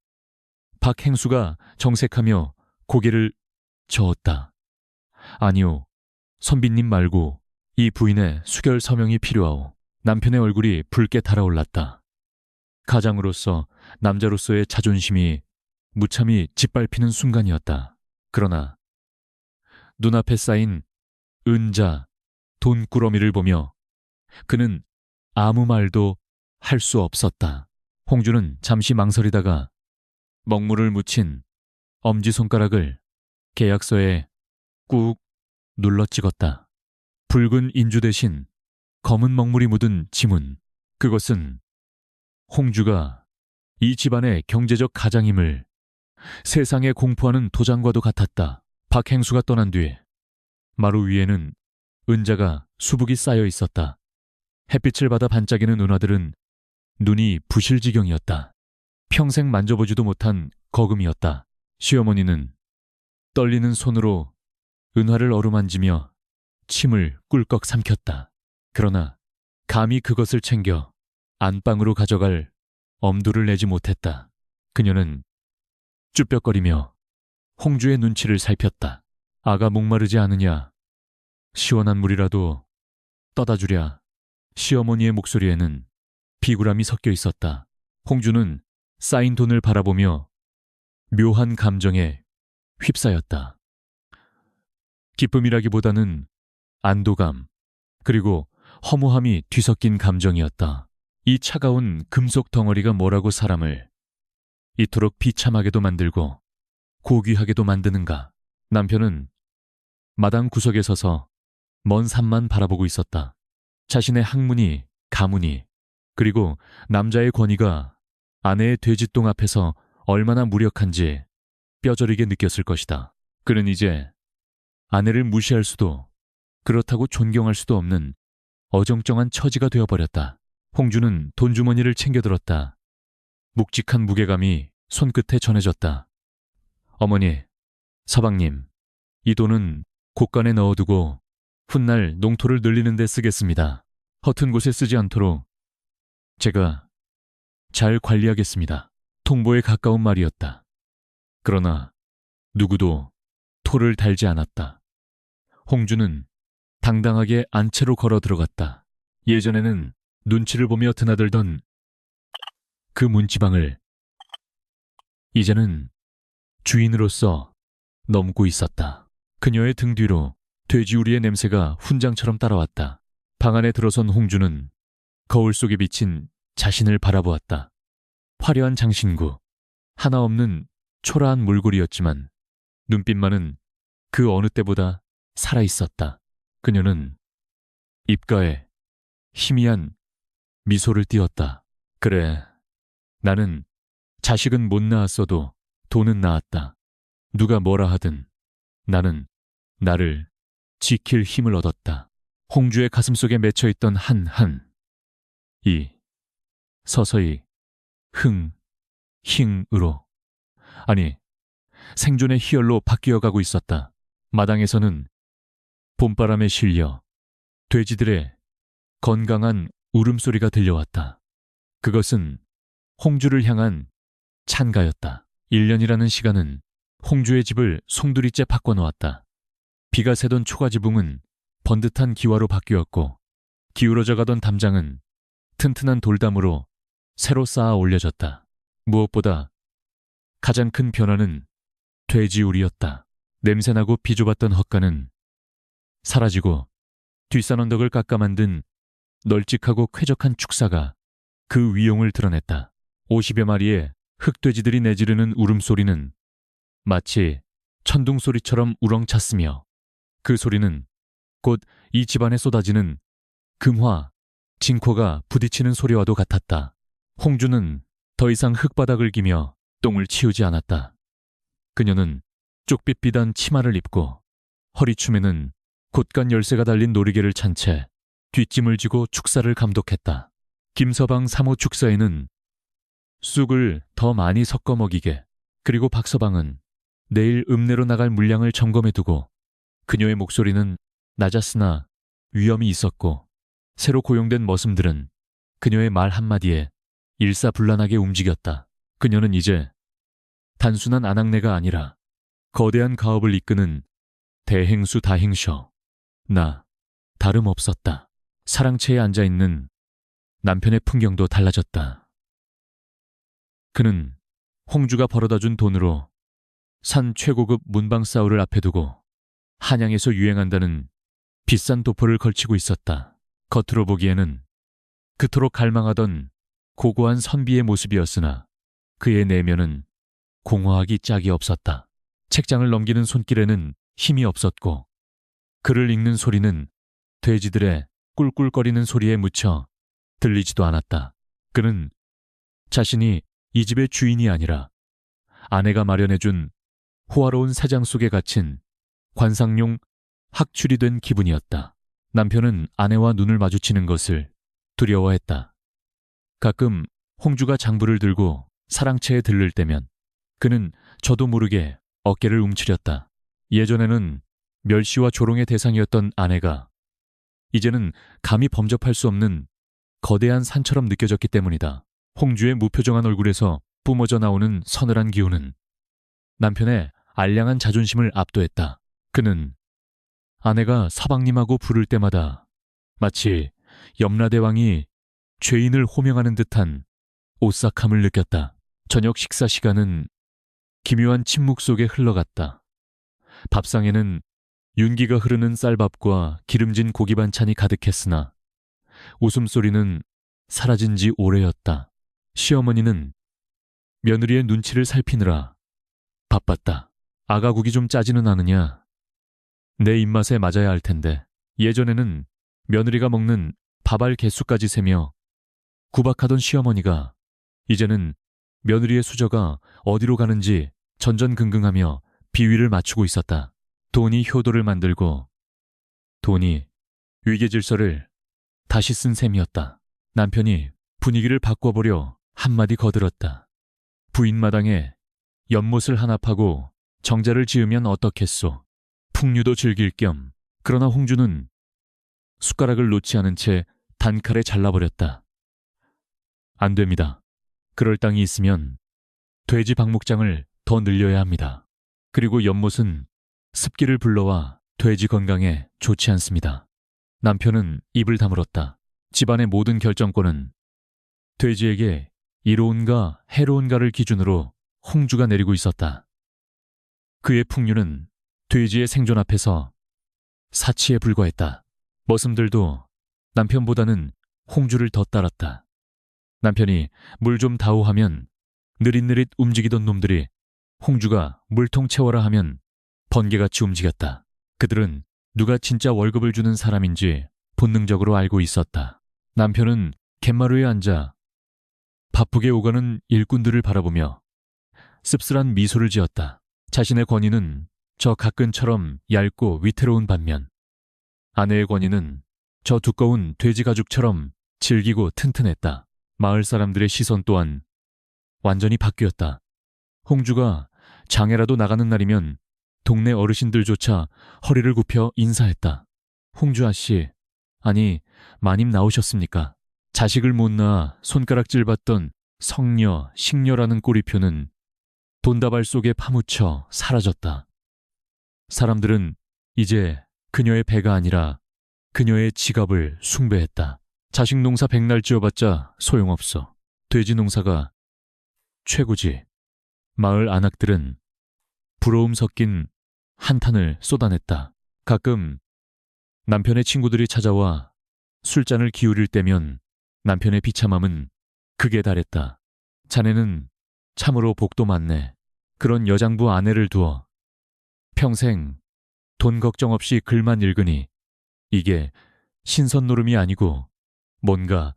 S1: 박행수가 정색하며 고개를 저었다. 아니오, 선비님 말고 이 부인의 수결 서명이 필요하오. 남편의 얼굴이 붉게 달아올랐다. 가장으로서 남자로서의 자존심이 무참히 짓밟히는 순간이었다. 그러나 눈앞에 쌓인 은자, 돈꾸러미를 보며 그는 아무 말도 할 수 없었다. 홍주는 잠시 망설이다가 먹물을 묻힌 엄지손가락을 계약서에 꾹 눌러 찍었다. 붉은 인주 대신 검은 먹물이 묻은 지문. 그것은 홍주가 이 집안의 경제적 가장임을 세상에 공포하는 도장과도 같았다. 박행수가 떠난 뒤 마루 위에는 은자가 수북이 쌓여 있었다. 햇빛을 받아 반짝이는 은화들은 눈이 부실 지경이었다. 평생 만져보지도 못한 거금이었다. 시어머니는 떨리는 손으로 은화를 어루만지며 침을 꿀꺽 삼켰다. 그러나 감히 그것을 챙겨 안방으로 가져갈 엄두를 내지 못했다. 그녀는 쭈뼛거리며 홍주의 눈치를 살폈다. 아가 목마르지 않으냐? 시원한 물이라도 떠다 주랴. 시어머니의 목소리에는 비굴함이 섞여 있었다. 홍주는 쌓인 돈을 바라보며 묘한 감정에 휩싸였다. 기쁨이라기보다는 안도감, 그리고 허무함이 뒤섞인 감정이었다. 이 차가운 금속 덩어리가 뭐라고 사람을 이토록 비참하게도 만들고 고귀하게도 만드는가. 남편은 마당 구석에 서서 먼 산만 바라보고 있었다. 자신의 학문이, 가문이, 그리고 남자의 권위가 아내의 돼지똥 앞에서 얼마나 무력한지 뼈저리게 느꼈을 것이다. 그는 이제 아내를 무시할 수도, 그렇다고 존경할 수도 없는 어정쩡한 처지가 되어버렸다. 홍주는 돈주머니를 챙겨들었다. 묵직한 무게감이 손끝에 전해졌다. 어머니, 서방님, 이 돈은 곳간에 넣어두고 훗날 농토를 늘리는 데 쓰겠습니다. 허튼 곳에 쓰지 않도록 제가 잘 관리하겠습니다. 통보에 가까운 말이었다. 그러나 누구도 토를 달지 않았다. 홍주는 당당하게 안채로 걸어 들어갔다. 예전에는 눈치를 보며 드나들던 그 문지방을 이제는 주인으로서 넘고 있었다. 그녀의 등 뒤로 돼지우리의 냄새가 훈장처럼 따라왔다. 방 안에 들어선 홍주는 거울 속에 비친 자신을 바라보았다. 화려한 장신구, 하나 없는 초라한 몰골이었지만 눈빛만은 그 어느 때보다 살아있었다. 그녀는 입가에 희미한 미소를 띄었다. 그래, 나는 자식은 못 낳았어도 돈은 낳았다. 누가 뭐라 하든 나는 나를 지킬 힘을 얻었다. 홍주의 가슴속에 맺혀있던 이 서서히 힝으로, 아니 생존의 희열로 바뀌어가고 있었다. 마당에서는 봄바람에 실려 돼지들의 건강한 울음소리가 들려왔다. 그것은 홍주를 향한 찬가였다. 1년이라는 시간은 홍주의 집을 송두리째 바꿔놓았다. 비가 새던 초가지붕은 번듯한 기와로 바뀌었고 기울어져 가던 담장은 튼튼한 돌담으로 새로 쌓아 올려졌다. 무엇보다 가장 큰 변화는 돼지우리였다. 냄새나고 비좁았던 헛간은 사라지고 뒷산 언덕을 깎아 만든 널찍하고 쾌적한 축사가 그 위용을 드러냈다. 50여 마리의 흑돼지들이 내지르는 울음소리는 마치 천둥소리처럼 우렁찼으며 그 소리는 곧 이 집안에 쏟아지는 금화, 징코가 부딪히는 소리와도 같았다. 홍주는 더 이상 흙바닥을 기며 똥을 치우지 않았다. 그녀는 쪽빛비단 치마를 입고 허리춤에는 곳간 열쇠가 달린 놀이개를 찬 채 뒷짐을 지고 축사를 감독했다. 김서방 3호 축사에는 쑥을 더 많이 섞어 먹이게, 그리고 박서방은 내일 읍내로 나갈 물량을 점검해두고 그녀의 목소리는 낮았으나 위엄이 있었고 새로 고용된 머슴들은 그녀의 말 한마디에 일사불란하게 움직였다. 그녀는 이제 단순한 아낙네가 아니라 거대한 가업을 이끄는 대행수 다행셔. 나 다름없었다. 사랑채에 앉아있는 남편의 풍경도 달라졌다. 그는 홍주가 벌어다준 돈으로 산 최고급 문방싸우를 앞에 두고 한양에서 유행한다는 비싼 도포를 걸치고 있었다. 겉으로 보기에는 그토록 갈망하던 고고한 선비의 모습이었으나 그의 내면은 공허하기 짝이 없었다. 책장을 넘기는 손길에는 힘이 없었고 글을 읽는 소리는 돼지들의 꿀꿀거리는 소리에 묻혀 들리지도 않았다. 그는 자신이 이 집의 주인이 아니라 아내가 마련해준 호화로운 사장 속에 갇힌 관상용 학출이 된 기분이었다. 남편은 아내와 눈을 마주치는 것을 두려워했다. 가끔 홍주가 장부를 들고 사랑채에 들를 때면 그는 저도 모르게 어깨를 움츠렸다. 예전에는 멸시와 조롱의 대상이었던 아내가 이제는 감히 범접할 수 없는 거대한 산처럼 느껴졌기 때문이다. 홍주의 무표정한 얼굴에서 뿜어져 나오는 서늘한 기운은 남편의 알량한 자존심을 압도했다. 그는 아내가 서방님하고 부를 때마다 마치 염라대왕이 죄인을 호명하는 듯한 오싹함을 느꼈다. 저녁 식사 시간은 기묘한 침묵 속에 흘러갔다. 밥상에는 윤기가 흐르는 쌀밥과 기름진 고기 반찬이 가득했으나 웃음소리는 사라진 지 오래였다. 시어머니는 며느리의 눈치를 살피느라 바빴다. 아가국이 좀 짜지는 않으냐? 내 입맛에 맞아야 할 텐데. 예전에는 며느리가 먹는 밥알 개수까지 세며 구박하던 시어머니가 이제는 며느리의 수저가 어디로 가는지 전전긍긍하며 비위를 맞추고 있었다. 돈이 효도를 만들고 돈이 위계질서를 다시 쓴 셈이었다. 남편이 분위기를 바꿔보려 한마디 거들었다. 부인마당에 연못을 하나 파고 정자를 지으면 어떻겠소. 풍류도 즐길 겸. 그러나 홍주는 숟가락을 놓지 않은 채 단칼에 잘라버렸다. 안 됩니다. 그럴 땅이 있으면 돼지 방목장을 더 늘려야 합니다. 그리고 연못은 습기를 불러와 돼지 건강에 좋지 않습니다. 남편은 입을 다물었다. 집안의 모든 결정권은 돼지에게 이로운가 해로운가를 기준으로 홍주가 내리고 있었다. 그의 풍류는 돼지의 생존 앞에서 사치에 불과했다. 머슴들도 남편보다는 홍주를 더 따랐다. 남편이 물 좀 다오 하면 느릿느릿 움직이던 놈들이 홍주가 물통 채워라 하면 번개같이 움직였다. 그들은 누가 진짜 월급을 주는 사람인지 본능적으로 알고 있었다. 남편은 갯마루에 앉아 바쁘게 오가는 일꾼들을 바라보며 씁쓸한 미소를 지었다. 자신의 권위는 저 가끈처럼 얇고 위태로운 반면 아내의 권위는 저 두꺼운 돼지 가죽처럼 질기고 튼튼했다. 마을 사람들의 시선 또한 완전히 바뀌었다. 홍주가 장애라도 나가는 날이면 동네 어르신들조차 허리를 굽혀 인사했다. 홍주 아씨, 아니 마님 나오셨습니까? 자식을 못 낳아 손가락질 받던 성녀, 식녀라는 꼬리표는 돈다발 속에 파묻혀 사라졌다. 사람들은 이제 그녀의 배가 아니라 그녀의 지갑을 숭배했다. 자식 농사 백날 지어봤자 소용없어. 돼지 농사가 최고지. 마을 안악들은 부러움 섞인 한탄을 쏟아냈다. 가끔 남편의 친구들이 찾아와 술잔을 기울일 때면 남편의 비참함은 극에 달했다. 자네는 참으로 복도 많네. 그런 여장부 아내를 두어 평생 돈 걱정 없이 글만 읽으니 이게 신선 노름이 아니고 뭔가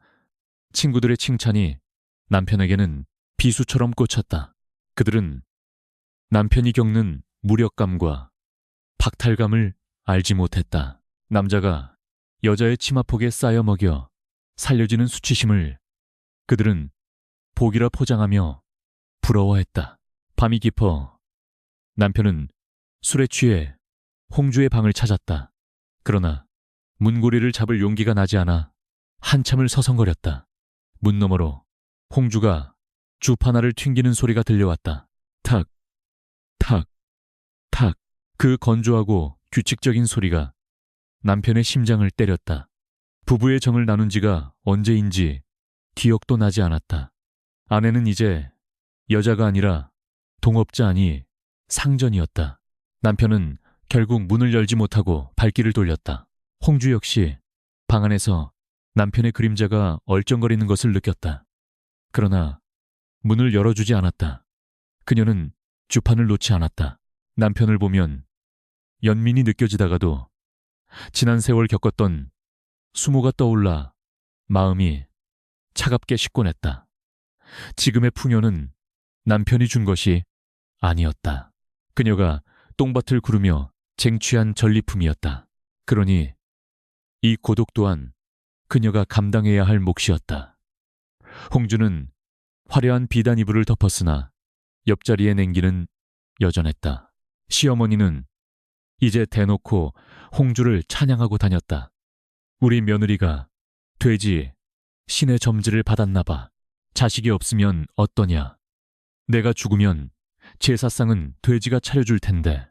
S1: 친구들의 칭찬이 남편에게는 비수처럼 꽂혔다. 그들은 남편이 겪는 무력감과 박탈감을 알지 못했다. 남자가 여자의 치마폭에 쌓여 먹여 살려지는 수치심을 그들은 복이라 포장하며 부러워했다. 밤이 깊어 남편은 술에 취해 홍주의 방을 찾았다. 그러나 문고리를 잡을 용기가 나지 않아 한참을 서성거렸다. 문 너머로 홍주가 주파나를 튕기는 소리가 들려왔다. 탁, 탁, 탁. 그 건조하고 규칙적인 소리가 남편의 심장을 때렸다. 부부의 정을 나눈 지가 언제인지 기억도 나지 않았다. 아내는 이제 여자가 아니라 동업자 아니 상전이었다. 남편은 결국 문을 열지 못하고 발길을 돌렸다. 홍주 역시 방 안에서 남편의 그림자가 얼쩡거리는 것을 느꼈다. 그러나 문을 열어주지 않았다. 그녀는 주판을 놓지 않았다. 남편을 보면 연민이 느껴지다가도 지난 세월 겪었던 수모가 떠올라 마음이 차갑게 식곤 했다. 지금의 풍요는 남편이 준 것이 아니었다. 그녀가 똥밭을 구르며 쟁취한 전리품이었다. 그러니 이 고독 또한 그녀가 감당해야 할 몫이었다. 홍주는 화려한 비단 이불을 덮었으나 옆자리의 냉기는 여전했다. 시어머니는 이제 대놓고 홍주를 찬양하고 다녔다. 우리 며느리가 돼지 신의 점지를 받았나 봐. 자식이 없으면 어떠냐. 내가 죽으면 제사상은 돼지가 차려줄 텐데.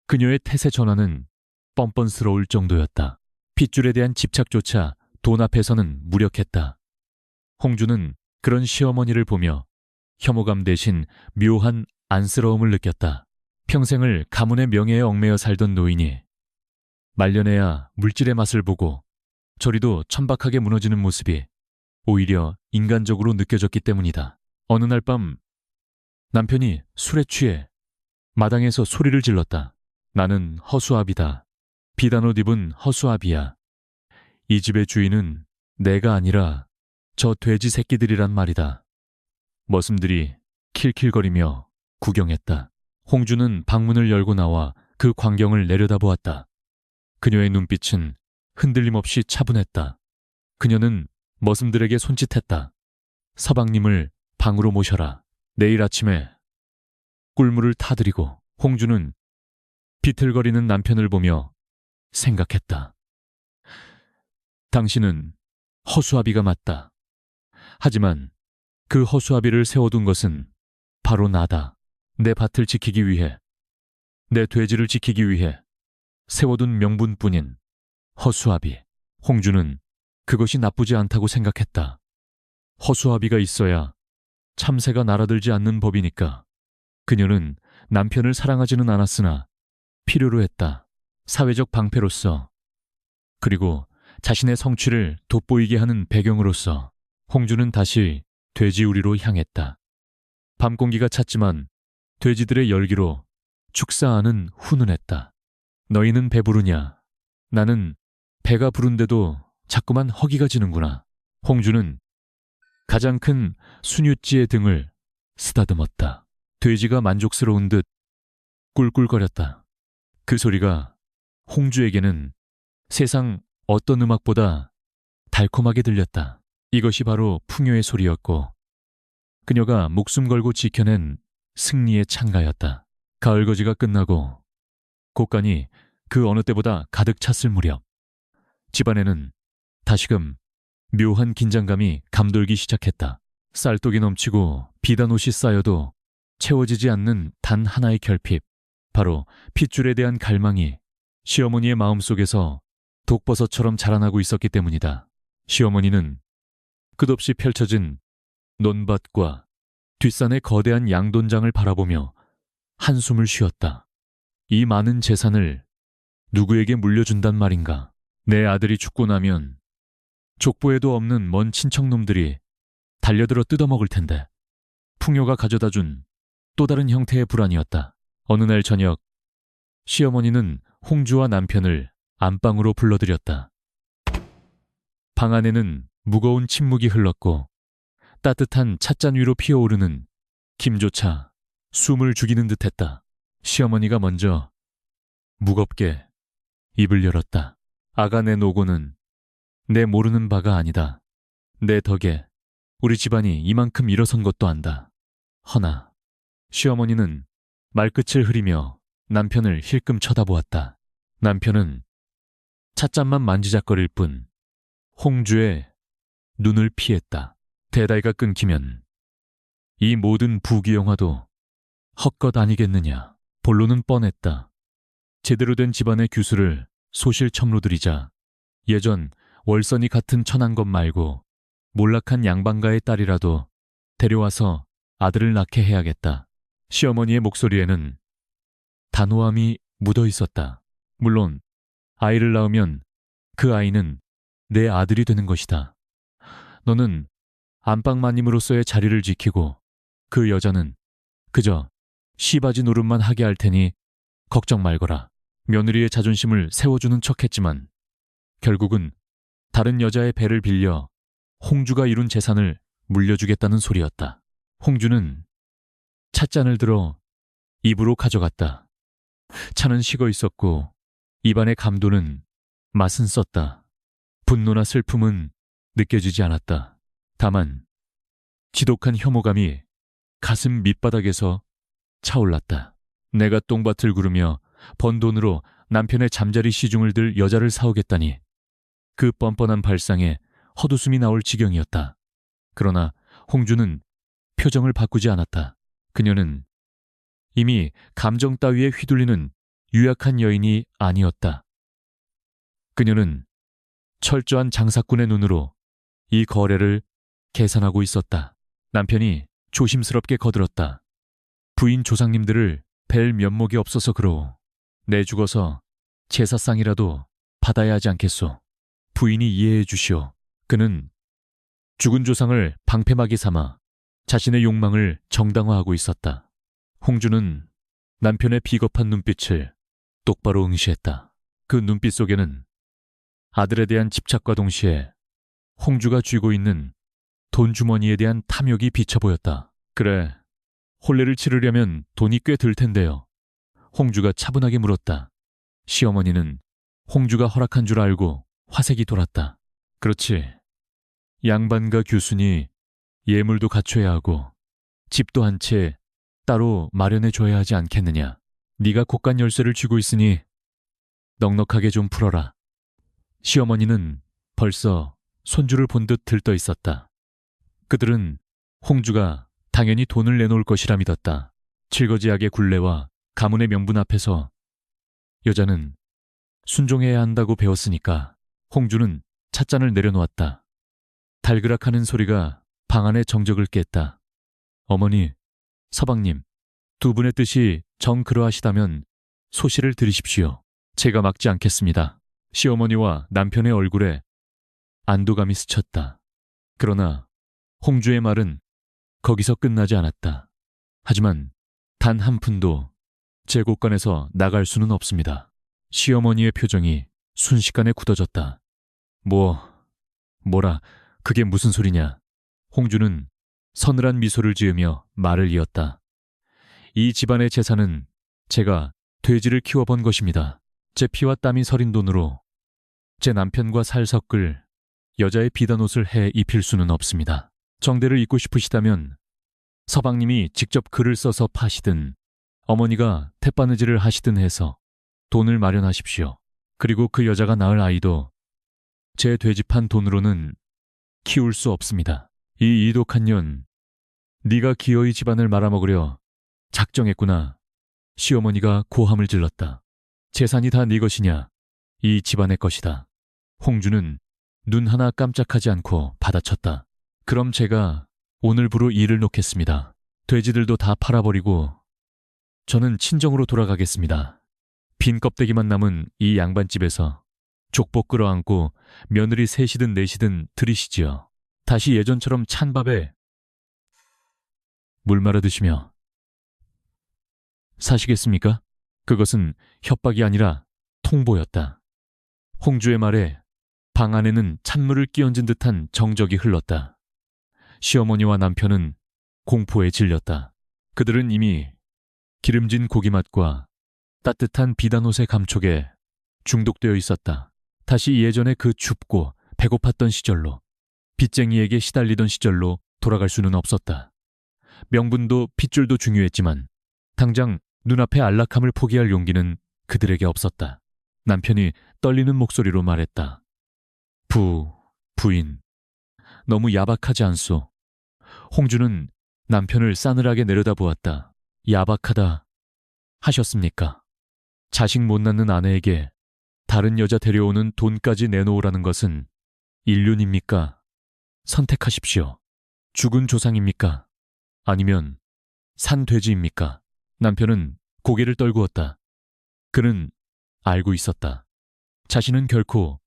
S1: 그녀의 태세 전환은 뻔뻔스러울 정도였다. 핏줄에 대한 집착조차 돈 앞에서는 무력했다. 홍주는 그런 시어머니를 보며 혐오감 대신 묘한 안쓰러움을 느꼈다. 평생을 가문의 명예에 얽매여 살던 노인이 말년에야 물질의 맛을 보고 저리도 천박하게 무너지는 모습이 오히려 인간적으로 느껴졌기 때문이다. 어느 날 밤 남편이 술에 취해 마당에서 소리를 질렀다. 나는 허수아비다. 비단 옷 입은 허수아비야. 이 집의 주인은 내가 아니라 저 돼지 새끼들이란 말이다. 머슴들이 킬킬거리며 구경했다. 홍주는 방문을 열고 나와 그 광경을 내려다보았다. 그녀의 눈빛은 흔들림 없이 차분했다. 그녀는 머슴들에게 손짓했다. 서방님을 방으로 모셔라. 내일 아침에 꿀물을 타드리고. 홍주는 비틀거리는 남편을 보며 생각했다. 당신은 허수아비가 맞다. 하지만 그 허수아비를 세워둔 것은 바로 나다. 내 밭을 지키기 위해, 내 돼지를 지키기 위해 세워둔 명분뿐인 허수아비. 홍주는 그것이 나쁘지 않다고 생각했다. 허수아비가 있어야 참새가 날아들지 않는 법이니까. 그녀는 남편을 사랑하지는 않았으나 필요로 했다. 사회적 방패로서, 그리고 자신의 성취를 돋보이게 하는 배경으로서. 홍주는 다시 돼지우리로 향했다. 밤 공기가 찼지만 돼지들의 열기로 축사하는 훈훈했다. 너희는 배부르냐? 나는 배가 부른데도 자꾸만 허기가 지는구나. 홍주는 가장 큰 순유지의 등을 쓰다듬었다. 돼지가 만족스러운 듯 꿀꿀거렸다. 그 소리가 홍주에게는 세상 어떤 음악보다 달콤하게 들렸다. 이것이 바로 풍요의 소리였고 그녀가 목숨 걸고 지켜낸 승리의 찬가였다. 가을거지가 끝나고 곳간이 그 어느 때보다 가득 찼을 무렵 집안에는 다시금 묘한 긴장감이 감돌기 시작했다. 쌀독이 넘치고 비단옷이 쌓여도 채워지지 않는 단 하나의 결핍, 바로 핏줄에 대한 갈망이 시어머니의 마음속에서 독버섯처럼 자라나고 있었기 때문이다. 시어머니는 끝없이 펼쳐진 논밭과 뒷산의 거대한 양돈장을 바라보며 한숨을 쉬었다. 이 많은 재산을 누구에게 물려준단 말인가? 내 아들이 죽고 나면 족보에도 없는 먼 친척놈들이 달려들어 뜯어먹을 텐데. 풍요가 가져다준 또 다른 형태의 불안이었다. 어느 날 저녁, 시어머니는 홍주와 남편을 안방으로 불러들였다. 방 안에는 무거운 침묵이 흘렀고 따뜻한 찻잔 위로 피어오르는 김조차 숨을 죽이는 듯했다. 시어머니가 먼저 무겁게 입을 열었다. 아가네 노고는 내 모르는 바가 아니다. 내 덕에 우리 집안이 이만큼 일어선 것도 안다. 허나 시어머니는 말끝을 흐리며 남편을 힐끔 쳐다보았다. 남편은 찻잔만 만지작거릴 뿐 홍주의 눈을 피했다. 대다이가 끊기면 이 모든 부귀영화도 헛것 아니겠느냐. 본론은 뻔했다. 제대로 된 집안의 규수를 소실첨로 들이자 예전 월선이 같은 천한 것 말고 몰락한 양반가의 딸이라도 데려와서 아들을 낳게 해야겠다. 시어머니의 목소리에는 단호함이 묻어 있었다. 물론 아이를 낳으면 그 아이는 내 아들이 되는 것이다. 너는 안방마님으로서의 자리를 지키고 그 여자는 그저 시바지 노릇만 하게 할 테니 걱정 말거라. 며느리의 자존심을 세워주는 척했지만 결국은 다른 여자의 배를 빌려 홍주가 이룬 재산을 물려주겠다는 소리였다. 홍주는 찻잔을 들어 입으로 가져갔다. 차는 식어 있었고 입안의 감도는 맛은 썼다. 분노나 슬픔은 느껴지지 않았다. 다만 지독한 혐오감이 가슴 밑바닥에서 차올랐다. 내가 똥밭을 구르며 번 돈으로 남편의 잠자리 시중을 들 여자를 사오겠다니 그 뻔뻔한 발상에 헛웃음이 나올 지경이었다. 그러나 홍주는 표정을 바꾸지 않았다. 그녀는 이미 감정 따위에 휘둘리는 유약한 여인이 아니었다. 그녀는 철저한 장사꾼의 눈으로 이 거래를 계산하고 있었다. 남편이 조심스럽게 거들었다. 부인 조상님들을 뵐 면목이 없어서 그러오. 내 죽어서 제사상이라도 받아야 하지 않겠소. 부인이 이해해 주시오. 그는 죽은 조상을 방패막이 삼아 자신의 욕망을 정당화하고 있었다. 홍주는 남편의 비겁한 눈빛을 똑바로 응시했다. 그 눈빛 속에는 아들에 대한 집착과 동시에 홍주가 쥐고 있는 돈 주머니에 대한 탐욕이 비쳐 보였다. 그래, 혼례를 치르려면 돈이 꽤 들 텐데요. 홍주가 차분하게 물었다. 시어머니는 홍주가 허락한 줄 알고 화색이 돌았다. 그렇지. 양반과 규순이 예물도 갖춰야 하고 집도 한 채 따로 마련해줘야 하지 않겠느냐. 네가 곳간 열쇠를 쥐고 있으니 넉넉하게 좀 풀어라. 시어머니는 벌써 손주를 본 듯 들떠 있었다. 그들은 홍주가 당연히 돈을 내놓을 것이라 믿었다. 칠거지약의 굴레와 가문의 명분 앞에서 여자는 순종해야 한다고 배웠으니까. 홍주는 찻잔을 내려놓았다. 달그락하는 소리가 방 안의 정적을 깼다. 어머니, 서방님, 두 분의 뜻이 정 그러하시다면 소시를 들으십시오. 제가 막지 않겠습니다. 시어머니와 남편의 얼굴에 안도감이 스쳤다. 그러나 홍주의 말은 거기서 끝나지 않았다. 하지만 단 한 푼도 제 곳간에서 나갈 수는 없습니다. 시어머니의 표정이 순식간에 굳어졌다. 뭐라, 그게 무슨 소리냐. 홍주는 서늘한 미소를 지으며 말을 이었다. 이 집안의 재산은 제가 돼지를 키워본 것입니다. 제 피와 땀이 서린 돈으로 제 남편과 살 섞을 여자의 비단 옷을 해 입힐 수는 없습니다. 정대를 잇고 싶으시다면 서방님이 직접 글을 써서 파시든 어머니가 태바느질을 하시든 해서 돈을 마련하십시오. 그리고 그 여자가 낳을 아이도 제 돼지판 돈으로는 키울 수 없습니다. 이 이독한 년, 네가 기어이 집안을 말아먹으려 작정했구나. 시어머니가 고함을 질렀다. 재산이 다 네 것이냐? 이 집안의 것이다. 홍주는 눈 하나 깜짝하지 않고 받아쳤다. 그럼 제가 오늘부로 일을 놓겠습니다. 돼지들도 다 팔아버리고 저는 친정으로 돌아가겠습니다. 빈 껍데기만 남은 이 양반집에서 족복 끌어안고 며느리 셋이든 넷이든 들이시지요. 다시 예전처럼 찬밥에 물 말아 드시며 사시겠습니까? 그것은 협박이 아니라 통보였다. 홍주의 말에 방 안에는 찬물을 끼얹은 듯한 정적이 흘렀다. 시어머니와 남편은 공포에 질렸다. 그들은 이미 기름진 고기 맛과 따뜻한 비단옷의 감촉에 중독되어 있었다. 다시 예전의 그 춥고 배고팠던 시절로, 빚쟁이에게 시달리던 시절로 돌아갈 수는 없었다. 명분도 핏줄도 중요했지만 당장 눈앞의 안락함을 포기할 용기는 그들에게 없었다. 남편이 떨리는 목소리로 말했다. 부인, 너무 야박하지 않소. 홍주는 남편을 싸늘하게 내려다보았다. 야박하다 하셨습니까? 자식 못 낳는 아내에게 다른 여자 데려오는 돈까지 내놓으라는 것은 인륜입니까? 선택하십시오. 죽은 조상입니까? 아니면 산 돼지입니까? 남편은 고개를 떨구었다. 그는 알고 있었다. 자신은 결코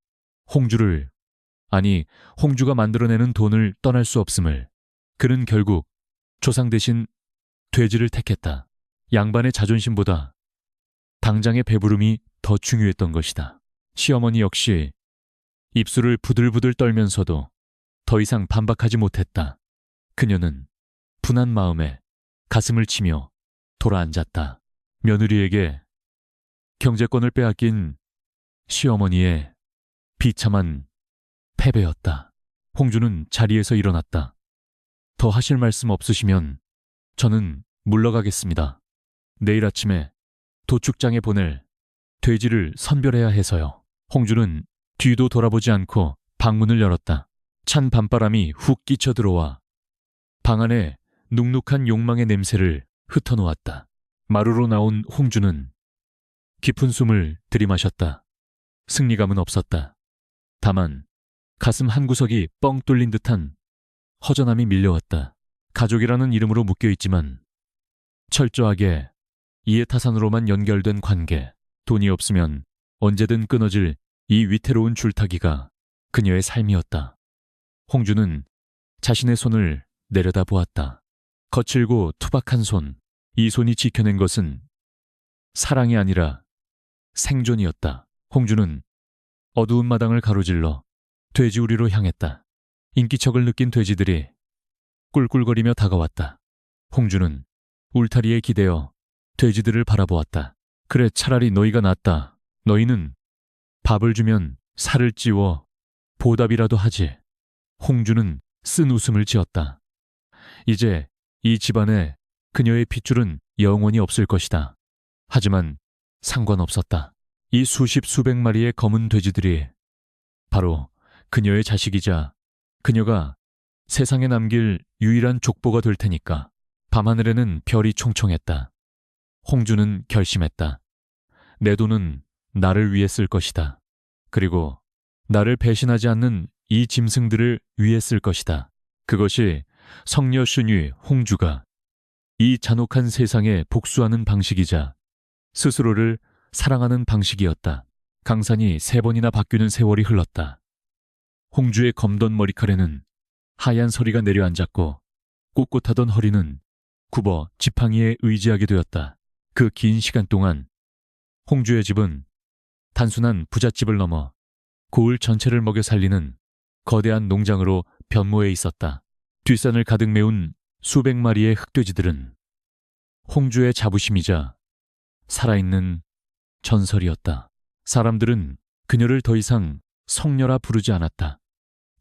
S1: 홍주가 만들어내는 돈을 떠날 수 없음을. 그는 결국 조상 대신 돼지를 택했다. 양반의 자존심보다 당장의 배부름이 더 중요했던 것이다. 시어머니 역시 입술을 부들부들 떨면서도 더 이상 반박하지 못했다. 그녀는 분한 마음에 가슴을 치며 돌아앉았다. 며느리에게 경제권을 빼앗긴 시어머니의 비참한 패배였다. 홍주는 자리에서 일어났다. 더 하실 말씀 없으시면 저는 물러가겠습니다. 내일 아침에 도축장에 보낼 돼지를 선별해야 해서요. 홍주는 뒤도 돌아보지 않고 방문을 열었다. 찬 밤바람이 훅 끼쳐 들어와 방 안에 눅눅한 욕망의 냄새를 흩어놓았다. 마루로 나온 홍주는 깊은 숨을 들이마셨다. 승리감은 없었다. 다만 가슴 한구석이 뻥 뚫린 듯한 허전함이 밀려왔다. 가족이라는 이름으로 묶여있지만 철저하게 이해타산으로만 연결된 관계, 돈이 없으면 언제든 끊어질 이 위태로운 줄타기가 그녀의 삶이었다. 홍주는 자신의 손을 내려다보았다. 거칠고 투박한 손, 이 손이 지켜낸 것은 사랑이 아니라 생존이었다. 홍주는 어두운 마당을 가로질러 돼지우리로 향했다. 인기척을 느낀 돼지들이 꿀꿀거리며 다가왔다. 홍주는 울타리에 기대어 돼지들을 바라보았다. 그래, 차라리 너희가 낫다. 너희는 밥을 주면 살을 찌워 보답이라도 하지. 홍주는 쓴 웃음을 지었다. 이제 이 집안에 그녀의 핏줄은 영원히 없을 것이다. 하지만 상관없었다. 이 수십 수백 마리의 검은 돼지들이 바로 그녀의 자식이자 그녀가 세상에 남길 유일한 족보가 될 테니까. 밤하늘에는 별이 총총했다. 홍주는 결심했다. 내 돈은 나를 위해 쓸 것이다. 그리고 나를 배신하지 않는 이 짐승들을 위해 쓸 것이다. 그것이 성녀 신유 홍주가 이 잔혹한 세상에 복수하는 방식이자 스스로를 사랑하는 방식이었다. 강산이 3번이나 바뀌는 세월이 흘렀다. 홍주의 검던 머리칼에는 하얀 서리가 내려앉았고 꼿꼿하던 허리는 굽어 지팡이에 의지하게 되었다. 그 긴 시간 동안 홍주의 집은 단순한 부잣집을 넘어 고을 전체를 먹여 살리는 거대한 농장으로 변모해 있었다. 뒷산을 가득 메운 수백 마리의 흑돼지들은 홍주의 자부심이자 살아있는 전설이었다. 사람들은 그녀를 더 이상 성녀라 부르지 않았다.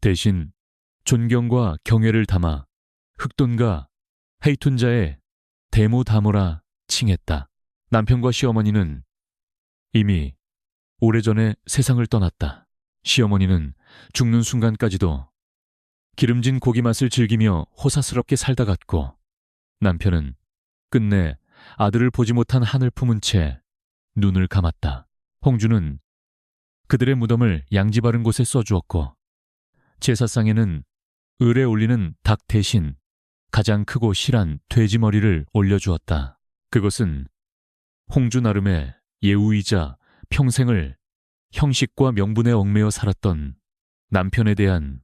S1: 대신 존경과 경애를 담아 흑돈과 헤이툰자의 데모다모라 칭했다. 남편과 시어머니는 이미 오래전에 세상을 떠났다. 시어머니는 죽는 순간까지도 기름진 고기 맛을 즐기며 호사스럽게 살다 갔고, 남편은 끝내 아들을 보지 못한 한을 품은 채 눈을 감았다. 홍주는 그들의 무덤을 양지 바른 곳에 써주었고, 제사상에는 을에 올리는 닭 대신 가장 크고 실한 돼지 머리를 올려주었다. 그것은 홍주 나름의 예우이자 평생을 형식과 명분에 얽매여 살았던 남편에 대한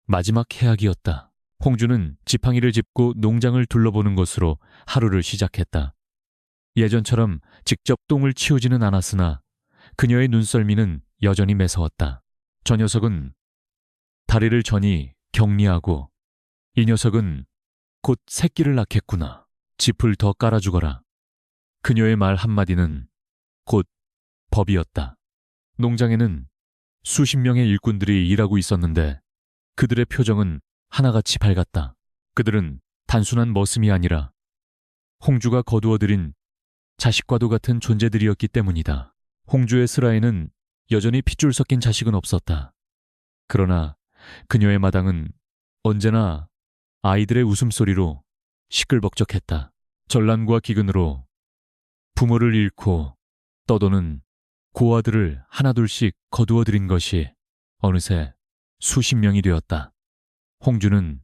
S1: 마지막 해악이었다. 홍주는 지팡이를 짚고 농장을 둘러보는 것으로 하루를 시작했다. 예전처럼 직접 똥을 치우지는 않았으나 그녀의 눈썰미는 여전히 매서웠다. 저 녀석은 다리를 저니 격리하고, 이 녀석은 곧 새끼를 낳겠구나. 짚을 더 깔아주거라. 그녀의 말 한마디는 곧 법이었다. 농장에는 수십 명의 일꾼들이 일하고 있었는데 그들의 표정은 하나같이 밝았다. 그들은 단순한 머슴이 아니라 홍주가 거두어들인 자식과도 같은 존재들이었기 때문이다. 홍주의 슬하에는 여전히 핏줄 섞인 자식은 없었다. 그러나 그녀의 마당은 언제나 아이들의 웃음소리로 시끌벅적했다. 전란과 기근으로 부모를 잃고 떠도는 고아들을 하나둘씩 거두어들인 것이 어느새 수십 명이 되었다. 홍주는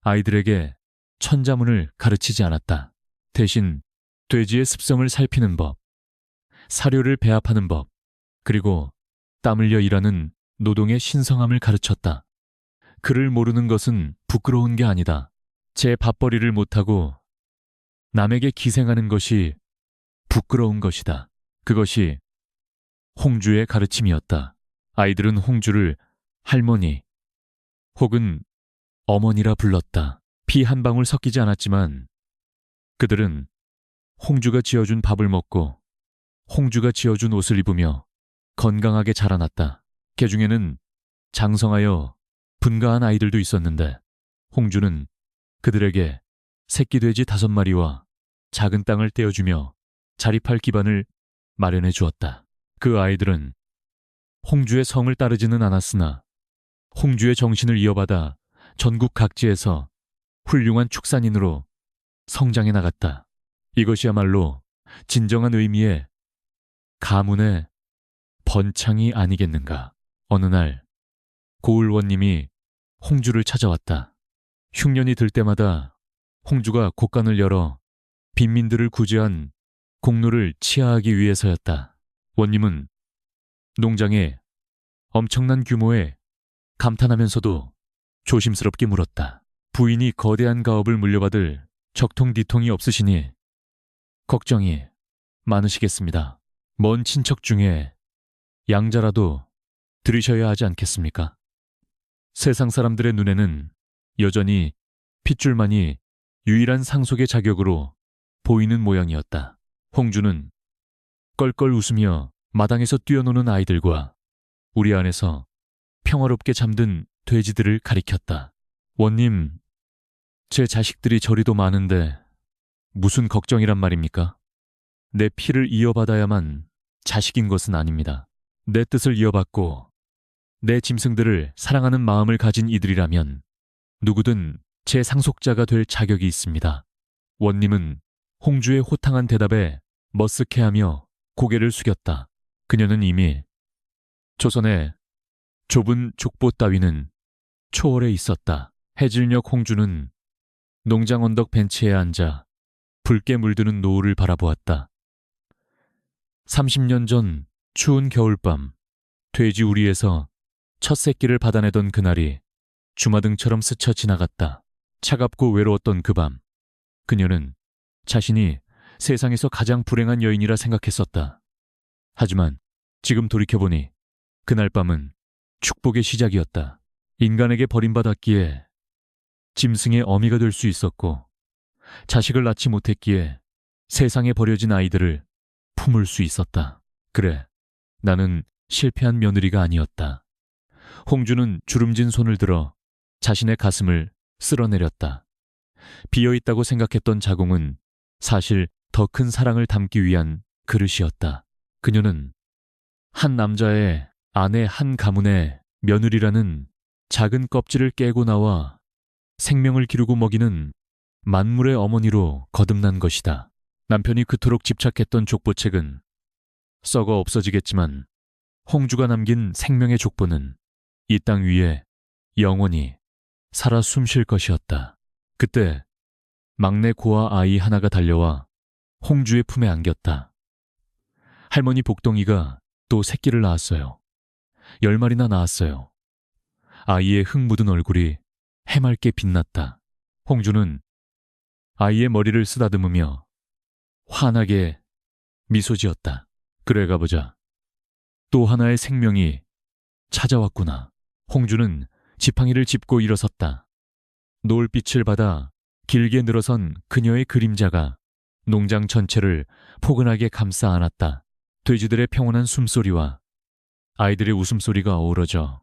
S1: 아이들에게 천자문을 가르치지 않았다. 대신 돼지의 습성을 살피는 법, 사료를 배합하는 법, 그리고 땀 흘려 일하는 노동의 신성함을 가르쳤다. 그를 모르는 것은 부끄러운 게 아니다. 제 밥벌이를 못하고 남에게 기생하는 것이 부끄러운 것이다. 그것이 홍주의 가르침이었다. 아이들은 홍주를 할머니 혹은 어머니라 불렀다. 피 한 방울 섞이지 않았지만 그들은 홍주가 지어준 밥을 먹고 홍주가 지어준 옷을 입으며 건강하게 자라났다. 개 중에는 장성하여 분가한 아이들도 있었는데 홍주는 그들에게 새끼 돼지 5마리와 작은 땅을 떼어주며 자립할 기반을 마련해 주었다. 그 아이들은 홍주의 성을 따르지는 않았으나 홍주의 정신을 이어받아 전국 각지에서 훌륭한 축산인으로 성장해 나갔다. 이것이야말로 진정한 의미의 가문의 번창이 아니겠는가. 어느 날 고을원님이 홍주를 찾아왔다. 흉년이 들 때마다 홍주가 곳간을 열어 빈민들을 구제한 공로를 치하하기 위해서였다. 원님은 농장에 엄청난 규모의 감탄하면서도 조심스럽게 물었다. 부인이 거대한 가업을 물려받을 적통디통이 없으시니 걱정이 많으시겠습니다. 먼 친척 중에 양자라도 들이셔야 하지 않겠습니까? 세상 사람들의 눈에는 여전히 핏줄만이 유일한 상속의 자격으로 보이는 모양이었다. 홍주는 껄껄 웃으며 마당에서 뛰어노는 아이들과 우리 안에서 평화롭게 잠든 돼지들을 가리켰다. 원님, 제 자식들이 저리도 많은데 무슨 걱정이란 말입니까? 내 피를 이어받아야만 자식인 것은 아닙니다. 내 뜻을 이어받고 내 짐승들을 사랑하는 마음을 가진 이들이라면 누구든 제 상속자가 될 자격이 있습니다. 원님은 홍주의 호탕한 대답에 머쓱해하며 고개를 숙였다. 그녀는 이미 조선의 좁은 족보 따위는 초월해 있었다. 해질녘 홍주는 농장 언덕 벤치에 앉아 붉게 물드는 노을을 바라보았다. 30년 전 추운 겨울밤, 돼지 우리에서 첫 새끼를 받아내던 그날이 주마등처럼 스쳐 지나갔다. 차갑고 외로웠던 그 밤, 그녀는 자신이 세상에서 가장 불행한 여인이라 생각했었다. 하지만 지금 돌이켜보니 그날 밤은 축복의 시작이었다. 인간에게 버림받았기에 짐승의 어미가 될 수 있었고, 자식을 낳지 못했기에 세상에 버려진 아이들을 품을 수 있었다. 그래, 나는 실패한 며느리가 아니었다. 홍주는 주름진 손을 들어 자신의 가슴을 쓸어내렸다. 비어있다고 생각했던 자궁은 사실 더 큰 사랑을 담기 위한 그릇이었다. 그녀는 한 남자의 아내, 한 가문의 며느리라는 작은 껍질을 깨고 나와 생명을 기르고 먹이는 만물의 어머니로 거듭난 것이다. 남편이 그토록 집착했던 족보책은 썩어 없어지겠지만 홍주가 남긴 생명의 족보는 이 땅 위에 영원히 살아 숨쉴 것이었다. 그때 막내 고아 아이 하나가 달려와 홍주의 품에 안겼다. 할머니 복동이가 또 새끼를 낳았어요. 10마리나 낳았어요. 아이의 흙 묻은 얼굴이 해맑게 빛났다. 홍주는 아이의 머리를 쓰다듬으며 환하게 미소 지었다. 그래, 가보자. 또 하나의 생명이 찾아왔구나. 홍주는 지팡이를 짚고 일어섰다. 노을빛을 받아 길게 늘어선 그녀의 그림자가 농장 전체를 포근하게 감싸 안았다. 돼지들의 평온한 숨소리와 아이들의 웃음소리가 어우러져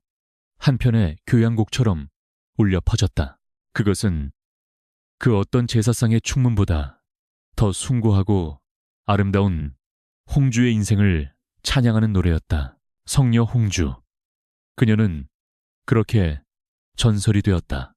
S1: 한편의 교향곡처럼 울려 퍼졌다. 그것은 그 어떤 제사상의 축문보다 더 숭고하고 아름다운 홍주의 인생을 찬양하는 노래였다. 성녀 홍주. 그녀는 그렇게 전설이 되었다.